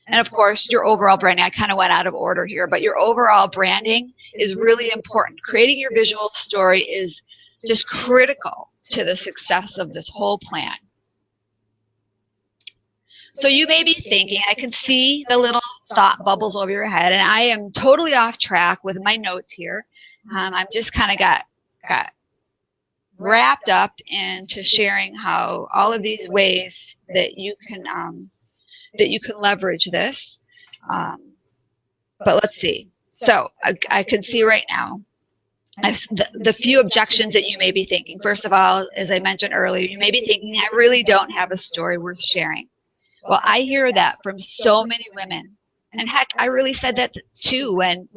And of course, your overall branding, I kind of went out of order here, but your overall branding is really important. Creating your visual story is just critical to the success of this whole plan. So you may be thinking, I can see the little thought bubbles over your head, and I am totally off track with my notes here. I'm just kind of got wrapped up into sharing how all of these ways that you can leverage this. But let's see. So I can see right now the few objections that you may be thinking. First of all, as I mentioned earlier, you may be thinking, I really don't have a story worth sharing. Well, I hear that from so many women. And heck, I really said that too when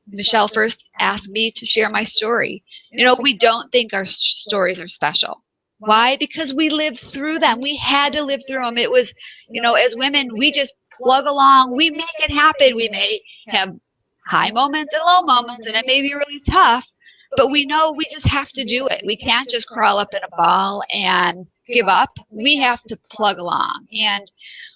Michelle first asked me to share my story. We don't think our stories are special. Why? Because we lived through them. We had to live through them. It was, as women, we just plug along. We make it happen. We may have high moments and low moments, and it may be really tough, but we know we just have to do it. We can't just crawl up in a ball and give up. We have to plug along. And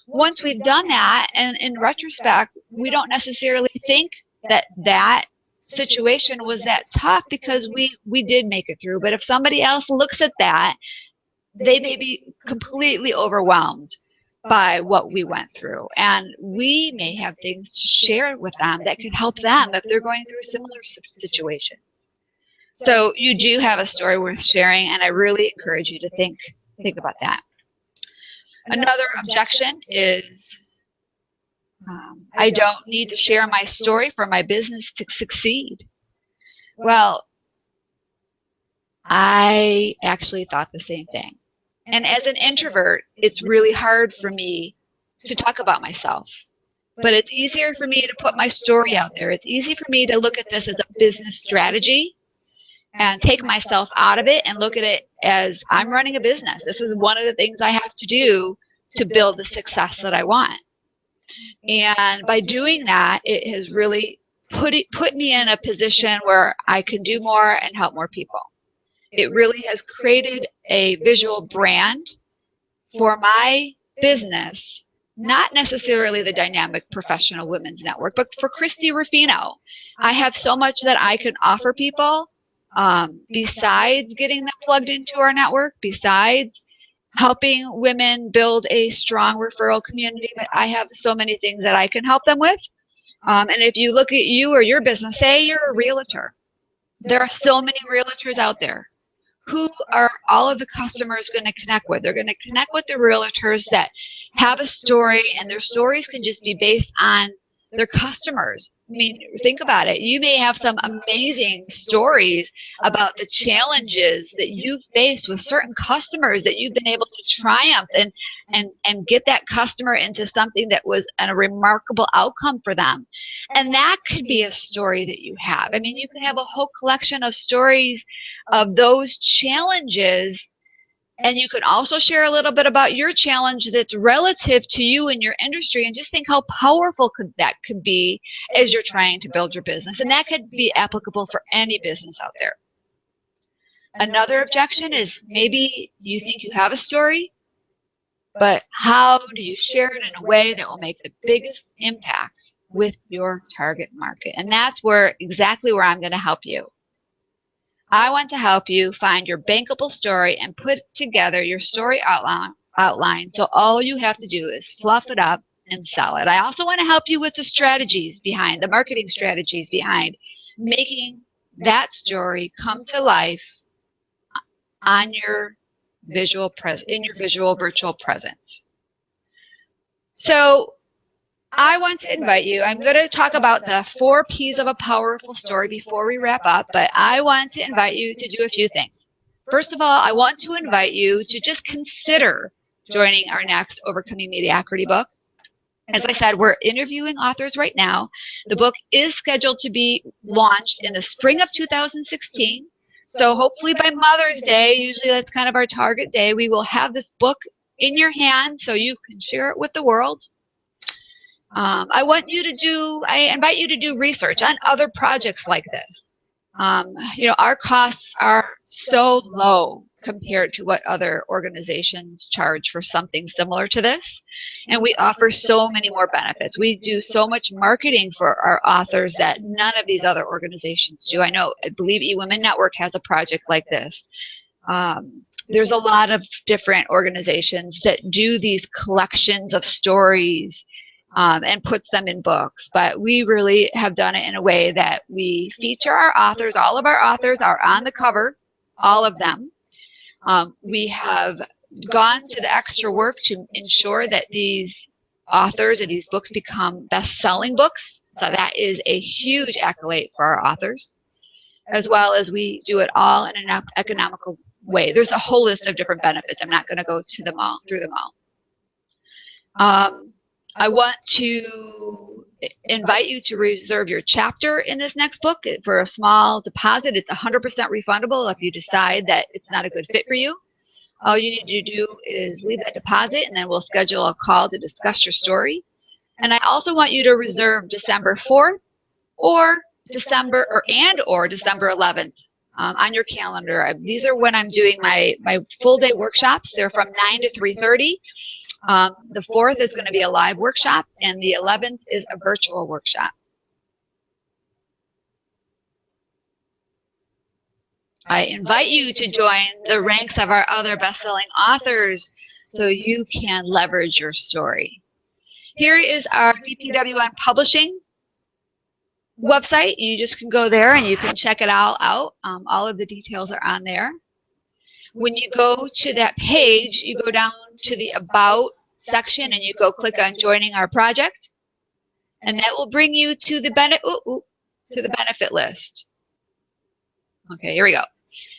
once we've done that, and in retrospect, we don't necessarily think that situation was that tough because we did make it through. But if somebody else looks at that, they may be completely overwhelmed by what we went through. And we may have things to share with them that can help them if they're going through similar situations. So you do have a story worth sharing, and I really encourage you to think about that. Another objection is I don't need to share my story for my business to succeed. Well, I actually thought the same thing. And as an introvert, it's really hard for me to talk about myself. But it's easier for me to put my story out there. It's easy for me to look at this as a business strategy and take myself out of it and look at it as I'm running a business. This is one of the things I have to do to build the success that I want. And by doing that, it has really put me in a position where I can do more and help more people. It really has created a visual brand for my business, not necessarily the Dynamic Professional Women's Network, but for Christy Ruffino. I have so much that I can offer people besides getting them plugged into our network, besides helping women build a strong referral community. But I have so many things that I can help them with. And if you look at you or your business, say you're a realtor, there are so many realtors out there. Who are all of the customers going to connect with? They're going to connect with the realtors that have a story, and their stories can just be based on their customers. I mean, think about it. You may have some amazing stories about the challenges that you've faced with certain customers that you've been able to triumph and get that customer into something that was a remarkable outcome for them. And that could be a story that you have. I mean, you can have a whole collection of stories of those challenges. And you can also share a little bit about your challenge that's relative to you in your industry, and just think how powerful that could be as you're trying to build your business. And that could be applicable for any business out there. Another objection is maybe you think you have a story, but how do you share it in a way that will make the biggest impact with your target market? And that's exactly where I'm going to help you. I want to help you find your bankable story and put together your story outline so all you have to do is fluff it up and sell it. I also want to help you with the strategies behind, the marketing strategies behind making that story come to life on your in your visual virtual presence. So I want to invite you. I'm going to talk about the 4 P's of a powerful story before we wrap up, but I want to invite you to do a few things. First of all, I want to invite you to just consider joining our next Overcoming Mediocrity book. As I said, we're interviewing authors right now. The book is scheduled to be launched in the spring of 2016. So hopefully by Mother's Day, usually that's kind of our target day, we will have this book in your hand so you can share it with the world. I invite you to do research on other projects like this. Our costs are so low compared to what other organizations charge for something similar to this. And we offer so many more benefits. We do so much marketing for our authors that none of these other organizations do. I believe eWomen Network has a project like this. There's a lot of different organizations that do these collections of stories and puts them in books. But we really have done it in a way that we feature our authors. All of our authors are on the cover, all of them. We have gone to the extra work to ensure that these authors and these books become best-selling books. So that is a huge accolade for our authors, as well as we do it all in an economical way. There's a whole list of different benefits. I'm not going to go through them all. I want to invite you to reserve your chapter in this next book for a small deposit. It's 100% refundable if you decide that it's not a good fit for you. All you need to do is leave that deposit, and then we'll schedule a call to discuss your story. And I also want you to reserve December 4th or December 11th on your calendar. These are when I'm doing my full-day workshops. They're from 9 to 3:30. The 4th is going to be a live workshop, and the 11th is a virtual workshop. I invite you to join the ranks of our other best-selling authors so you can leverage your story. Here is our DPWN Publishing website. You just can go there and you can check it all out. All of the details are on there. When you go to that page, you go down to the About section and you go click on Joining Our Project, and that will bring you to the benefit list. Okay, here we go.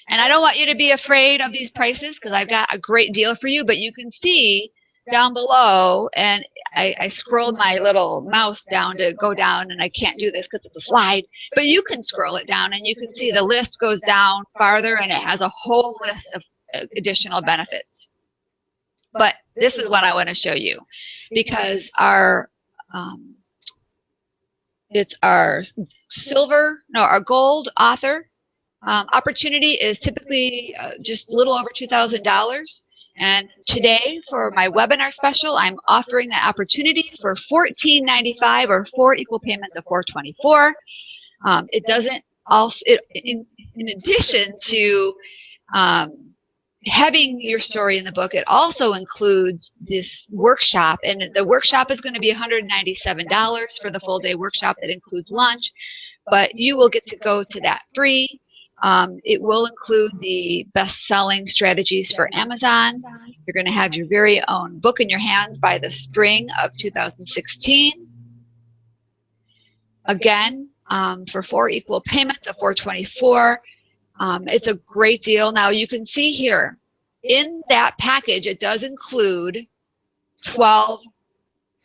And I don't want you to be afraid of these prices because I've got a great deal for you, but you can see down below, and I scrolled my little mouse down to go down, and I can't do this because it's a slide, but you can scroll it down and you can see the list goes down farther and it has a whole list of additional benefits. But this is what I want to show you because our gold author opportunity is typically just a little over $2,000. And today for my webinar special, I'm offering that opportunity for $14.95 or 4 equal payments of $424. It doesn't also, in addition to having your story in the book, it also includes this workshop, and the workshop is going to be $197 for the full day workshop. That includes lunch, but you will get to go to that free. It will include the best-selling strategies for Amazon. You're going to have your very own book in your hands by the spring of 2016. Again, for 4 equal payments of $424. It's a great deal. Now you can see here in that package, it does include 12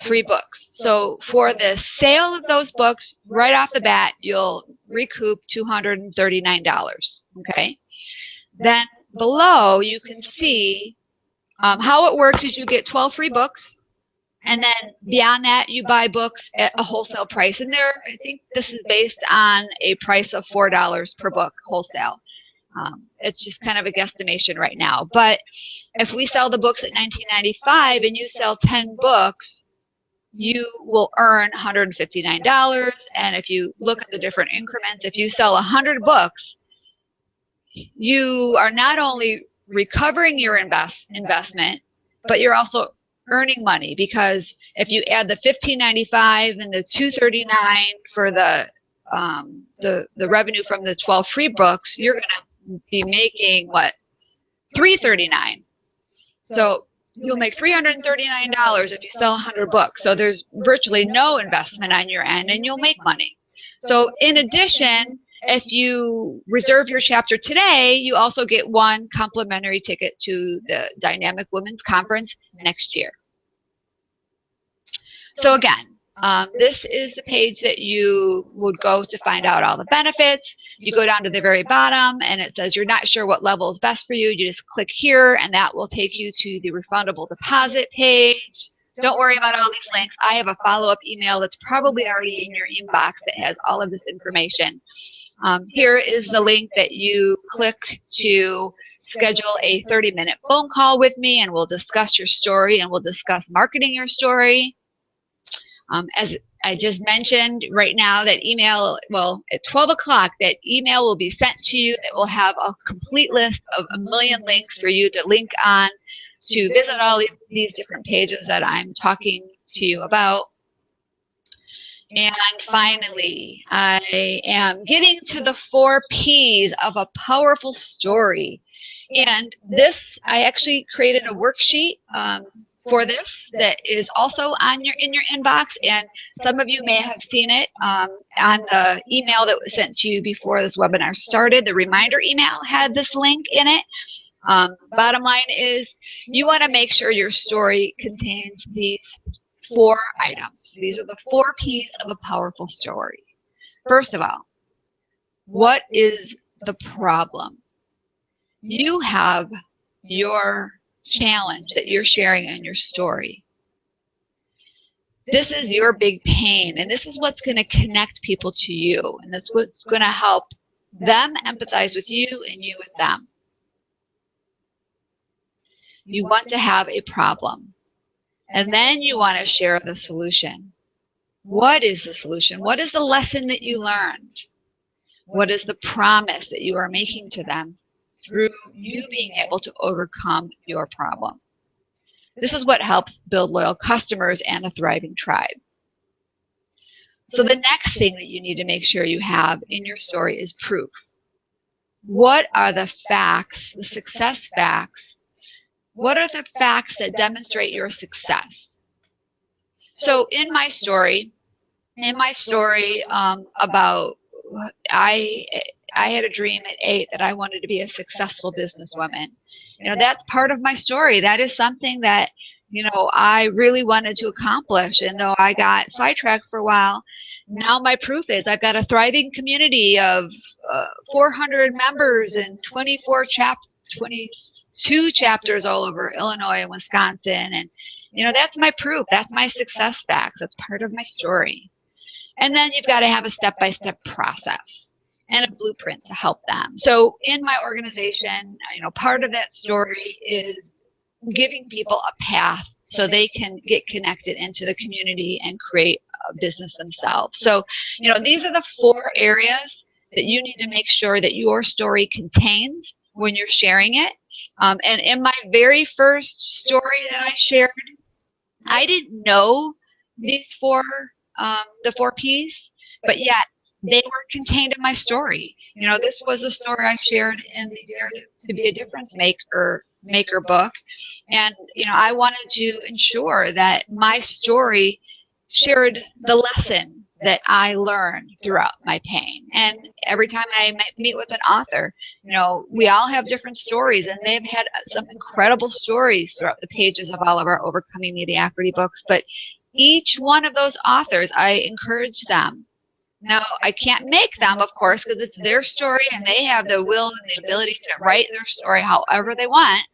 free books. So for the sale of those books, right off the bat, you'll recoup $239. Okay. Then below, you can see how it works is you get 12 free books. And then beyond that, you buy books at a wholesale price. And I think this is based on a price of $4 per book wholesale. It's just kind of a guesstimation right now. But if we sell the books at $19.95 and you sell 10 books, you will earn $159. And if you look at the different increments, if you sell 100 books, you are not only recovering your investment, but you're also earning money, because if you add the $15.95 and the $239 for the revenue from the 12 free books, you're going to be making what, $339. So you'll make $339 if you sell 100 books. So there's virtually no investment on your end, and you'll make money. So in addition, if you reserve your chapter today, you also get one complimentary ticket to the Dynamic Women's Conference next year. So again, this is the page that you would go to find out all the benefits. You go down to the very bottom and it says you're not sure what level is best for you. You just click here and that will take you to the refundable deposit page. Don't worry about all these links. I have a follow-up email that's probably already in your inbox that has all of this information. Here is the link that you clicked to schedule a 30-minute phone call with me, and we'll discuss your story and we'll discuss marketing your story. As I just mentioned, right now that email, well, at 12 o'clock, that email will be sent to you. It will have a complete list of a million links for you to link on to visit all these different pages that I'm talking to you about. And finally, I am getting to the 4 P's of a powerful story. And this, I actually created a worksheet for this that is also on in your inbox, and some of you may have seen it on the email that was sent to you before this webinar started. The reminder email had this link in it. Bottom line is you want to make sure your story contains these 4 items. These are the 4 P's of a powerful story. First of all, what is the problem? You have your challenge that you're sharing in your story. This is your big pain, and this is what's going to connect people to you, and that's what's going to help them empathize with you and you with them. You want to have a problem, and then you want to share the solution. What is the solution? What is the lesson that you learned? What is the promise that you are making to them through you being able to overcome your problem? This is what helps build loyal customers and a thriving tribe. So the next thing that you need to make sure you have in your story is proof. What are the facts, the success facts? What are the facts that demonstrate your success? So in my story about I had a dream at 8 that I wanted to be a successful businesswoman. You know, that's part of my story. That is something that, you know, I really wanted to accomplish. And though I got sidetracked for a while, now my proof is I've got a thriving community of 400 members and 22 chapters all over Illinois and Wisconsin. And, you know, that's my proof. That's my success facts. That's part of my story. And then you've got to have a step-by-step process and a blueprint to help them. So in my organization, you know, part of that story is giving people a path so they can get connected into the community and create a business themselves. So, you know, these are the 4 areas that you need to make sure that your story contains when you're sharing it. And in my very first story that I shared, I didn't know these 4, the 4 P's, but yet they were contained in my story. You know, this was a story I shared in the Dare to Be a Difference Maker book. And, you know, I wanted to ensure that my story shared the lesson that I learned throughout my pain. And every time I meet with an author, you know, we all have different stories, and they've had some incredible stories throughout the pages of all of our Overcoming Mediocrity books. But each one of those authors, I encourage them. Now, I can't make them, of course, because it's their story and they have the will and the ability to write their story however they want.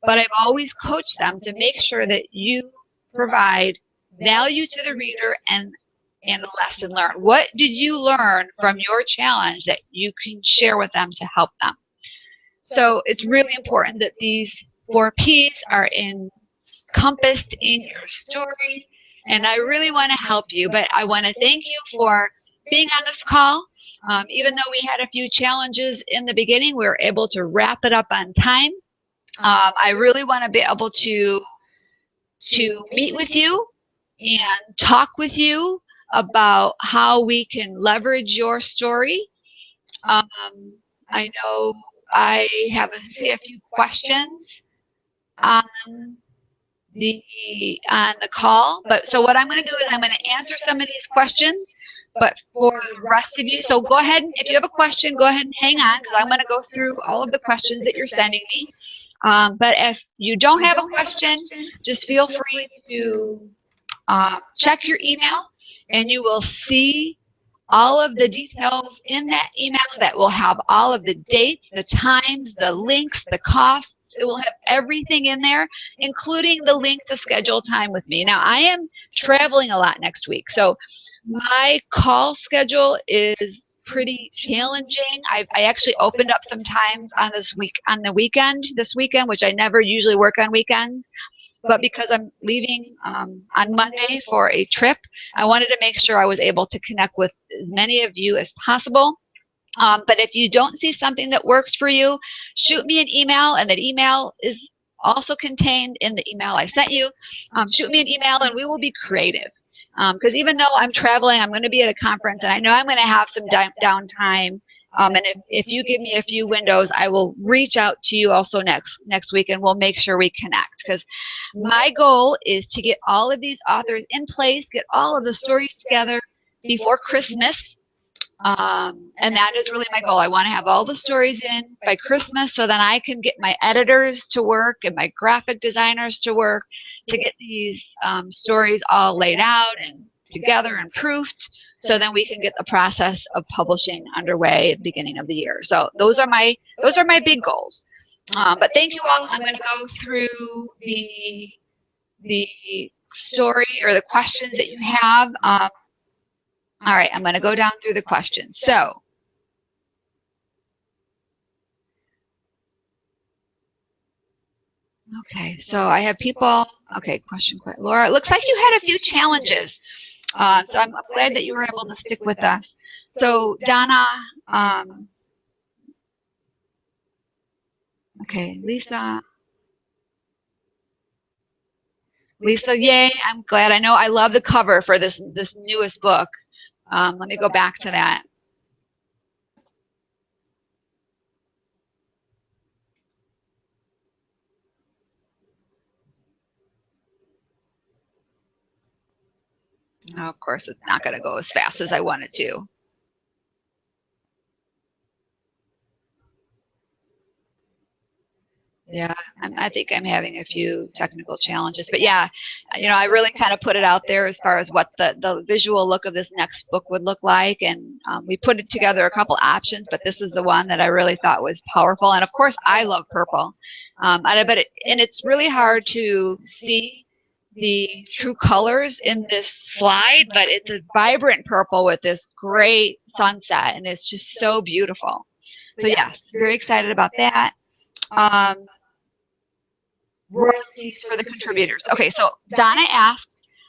But I've always coached them to make sure that you provide value to the reader and a lesson learned. What did you learn from your challenge that you can share with them to help them? So it's really important that these 4 P's are encompassed in your story. And I really want to help you, but I want to thank you for being on this call. Even though we had a few challenges in the beginning, we were able to wrap it up on time. I really want to be able to meet with you and talk with you about how we can leverage your story. I know I see a few questions on on the call. But so what I'm going to do is I'm going to answer some of these questions. But for the rest of you, so go ahead, if you have a question, go ahead and hang on, because I'm going to go through all of the questions that you're sending me. But if you don't have a question, just feel free to check your email, and you will see all of the details in that email that will have all of the dates, the times, the links, the costs. It will have everything in there, including the link to schedule time with me. Now, I am traveling a lot next week, so my call schedule is pretty challenging. I actually opened up some times on the weekend, which I never usually work on weekends. But because I'm leaving on Monday for a trip, I wanted to make sure I was able to connect with as many of you as possible. But if you don't see something that works for you, shoot me an email, and that email is also contained in the email I sent you. Shoot me an email, and we will be creative. Because even though I'm traveling, I'm going to be at a conference, and I know I'm going to have some downtime. And if you give me a few windows, I will reach out to you also next week, and we'll make sure we connect. Because my goal is to get all of these authors in place, get all of the stories together before Christmas. And that is really my goal. I want to have all the stories in by Christmas, so then I can get my editors to work and my graphic designers to work to get these stories all laid out and together and proofed, so then we can get the process of publishing underway at the beginning of the year. So those are my big goals. But thank you all. I'm going to go through the story or the questions that you have. All right, I'm going to go down through the questions. So, okay, so I have people. Okay, question. Laura, it looks like you had a few challenges. So I'm glad that you were able to stick with us. So Donna, okay, Lisa, yay! I'm glad. I know I love the cover for this newest book. Let me go back to that. Oh, of course, it's not going to go as fast as I want it to. Yeah, I think I'm having a few technical challenges, but yeah, I really kind of put it out there as far as what the visual look of this next book would look like, and we put it together a couple options, but this is the one that I really thought was powerful. And of course, I love purple, but it's really hard to see the true colors in this slide, but it's a vibrant purple with this great sunset, and it's just so beautiful. So yes, very excited about that. Royalties for the contributors. Okay, so Donna asked,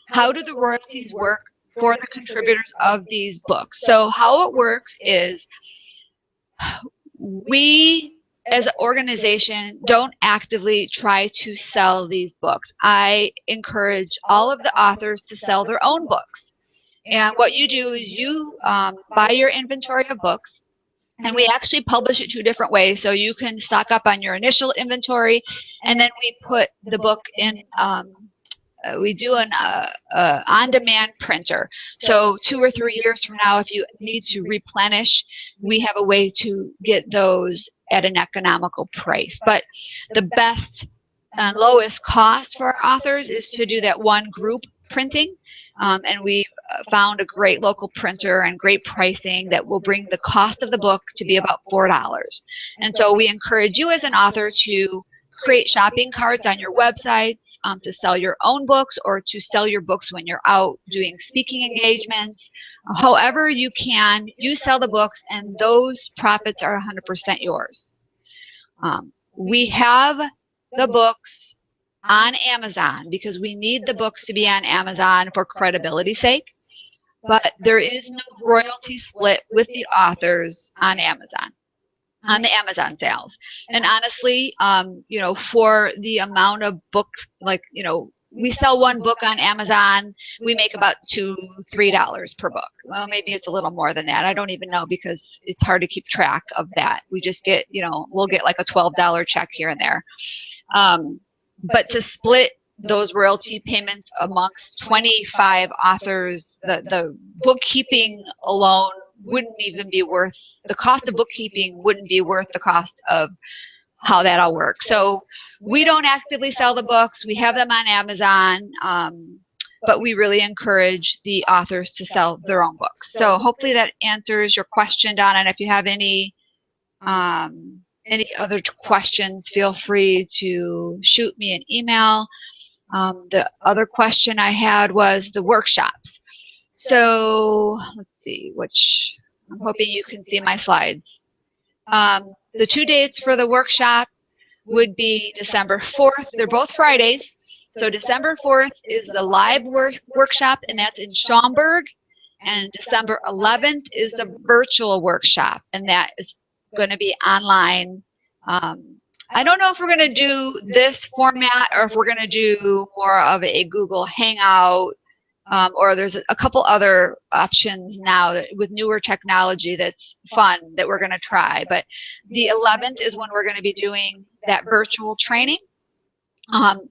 how do the royalties work for the contributors of these books? So how it works is we, as an organization, don't actively try to sell these books. I encourage all of the authors to sell their own books. And what you do is you buy your inventory of books, and we actually publish it 2 different ways. So you can stock up on your initial inventory, and then we put the book in, we do an on-demand printer. So 2 or 3 years from now, if you need to replenish, we have a way to get those at an economical price. But the best and lowest cost for our authors is to do that one group printing. And we found a great local printer and great pricing that will bring the cost of the book to be about $4. And so we encourage you as an author to create shopping carts on your websites to sell your own books, or to sell your books when you're out doing speaking engagements. However you can, you sell the books, and those profits are 100% yours. We have the books on Amazon because we need the books to be on Amazon for credibility's sake, but there is no royalty split with the authors on Amazon, on the Amazon sales. And honestly, for the amount of book, we sell one book on Amazon, we make about $2-3 per book. Well, maybe it's a little more than that. I don't even know, because it's hard to keep track of that. We just get, we'll get like a $12 check here and there. But to split those royalty payments amongst 25 authors. The bookkeeping alone wouldn't even be worth, the cost of bookkeeping wouldn't be worth the cost of how that all works. So we don't actively sell the books. We have them on Amazon, but we really encourage the authors to sell their own books. So hopefully that answers your question, Donna. And if you have any other questions, feel free to shoot me an email. The other question I had was the workshops. So let's see, which I'm hoping you can see my slides. The 2 dates for the workshop would be December 4th. They're both Fridays. So December 4th is the live workshop, and that's in Schaumburg. And December 11th is the virtual workshop, and that is going to be online. I don't know if we're going to do this format or if we're going to do more of a Google Hangout, or there's a couple other options now that with newer technology that's fun that we're going to try. But the 11th is when we're going to be doing that virtual training.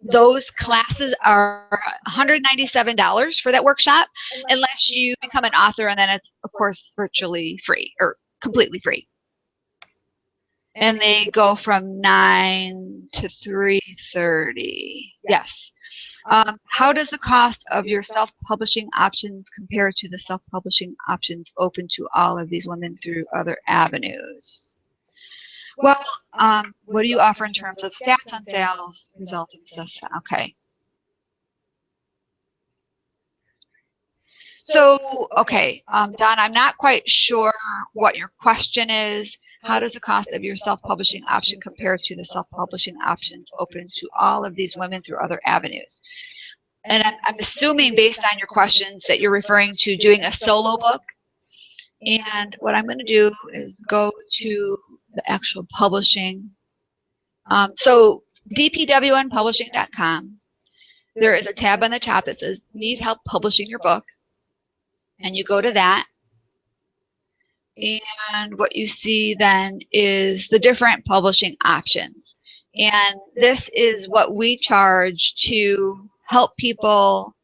Those classes are $197 for that workshop, unless you become an author, and then it's, of course, virtually free or completely free. And they go from 9 to 3:30. Yes. How does the cost of your self-publishing options compare to the self-publishing options open to all of these women through other avenues? Well, what do you offer in terms of stats on sales, resulting success? Okay. So, okay, Don, I'm not quite sure what your question is. How does the cost of your self-publishing option compare to the self-publishing options open to all of these women through other avenues? And I'm assuming, based on your questions, that you're referring to doing a solo book. And what I'm going to do is go to the actual publishing. So dpwnpublishing.com, there is a tab on the top that says need help publishing your book, and you go to that, and what you see then is the different publishing options. And this is what we charge to help people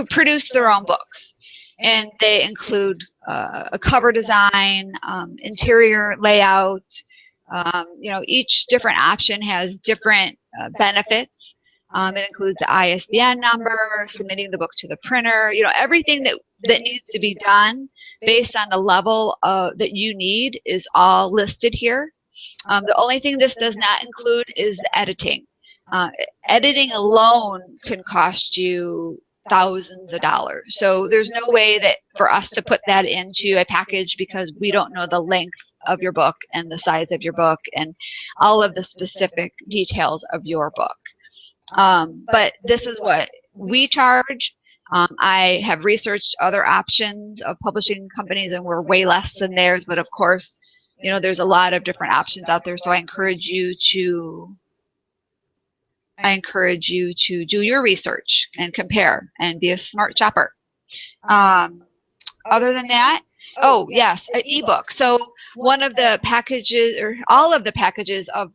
produce their own books. And they include a cover design, interior layout. You know, each different option has different benefits. It includes the ISBN number, submitting the book to the printer, you know, everything that needs to be done based on the level that you need is all listed here. The only thing this does not include is the editing. Editing alone can cost you thousands of dollars. So there's no way that for us to put that into a package, because we don't know the length of your book and the size of your book and all of the specific details of your book. But this is what we charge. I have researched other options of publishing companies, and we're way less than theirs. But of course, you know, there's a lot of different options out there. So I encourage you to do your research and compare and be a smart shopper. Other than that, oh yes, an ebook. So one of the packages, or all of the packages of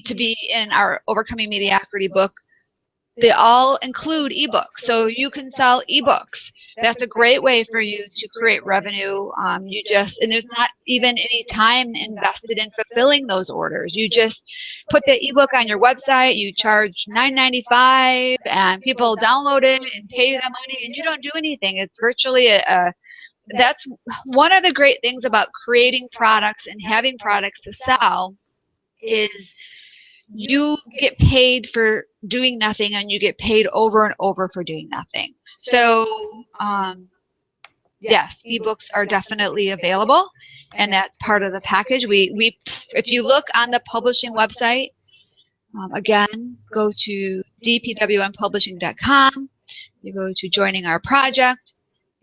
to be in our Overcoming Mediocrity book, they all include ebooks. So you can sell ebooks. That's a great way for you to create revenue. And there's not even any time invested in fulfilling those orders. You just put the ebook on your website, you charge $9.95, and people download it and pay the money, and you don't do anything. It's virtually that's one of the great things about creating products and having products to sell, is you get paid for doing nothing, and you get paid over and over for doing nothing. So yes, ebooks are definitely available, and that's part of the package. If you look on the publishing website, again, go to dpwnpublishing.com, you go to joining our project,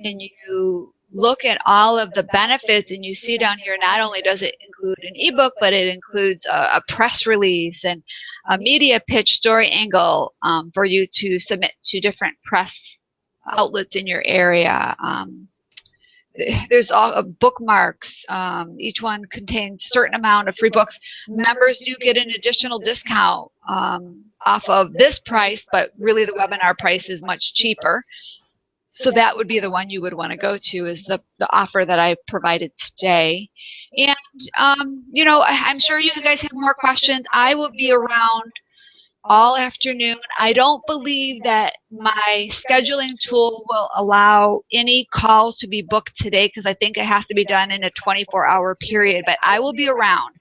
and you look at all of the benefits, and you see down here, not only does it include an ebook, but it includes a press release and a media pitch story angle for you to submit to different press outlets in your area. there's all bookmarks. Each one contains a certain amount of free books. Members do get an additional discount off of this price, but really the webinar price is much cheaper. So that would be the one you would want to go to, is the offer that I provided today. And, you know, I'm sure you guys have more questions. I will be around all afternoon. I don't believe that my scheduling tool will allow any calls to be booked today, because I think it has to be done in a 24-hour period, but I will be around.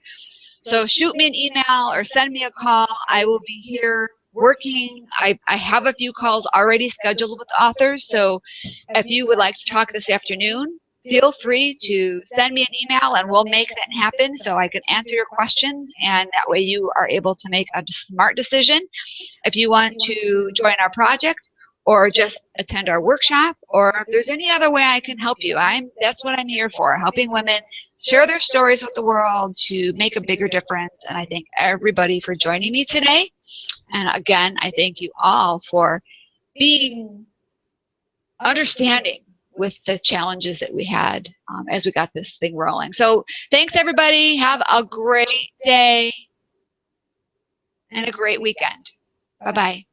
So shoot me an email or send me a call. I will be here working. I have a few calls already scheduled with authors. So if you would like to talk this afternoon, feel free to send me an email and we'll make that happen so I can answer your questions, and that way you are able to make a smart decision. If you want to join our project or just attend our workshop, or if there's any other way I can help you, that's what I'm here for, helping women share their stories with the world to make a bigger difference. And I thank everybody for joining me today. And again, I thank you all for being understanding with the challenges that we had as we got this thing rolling. So thanks, everybody. Have a great day and a great weekend. Bye-bye.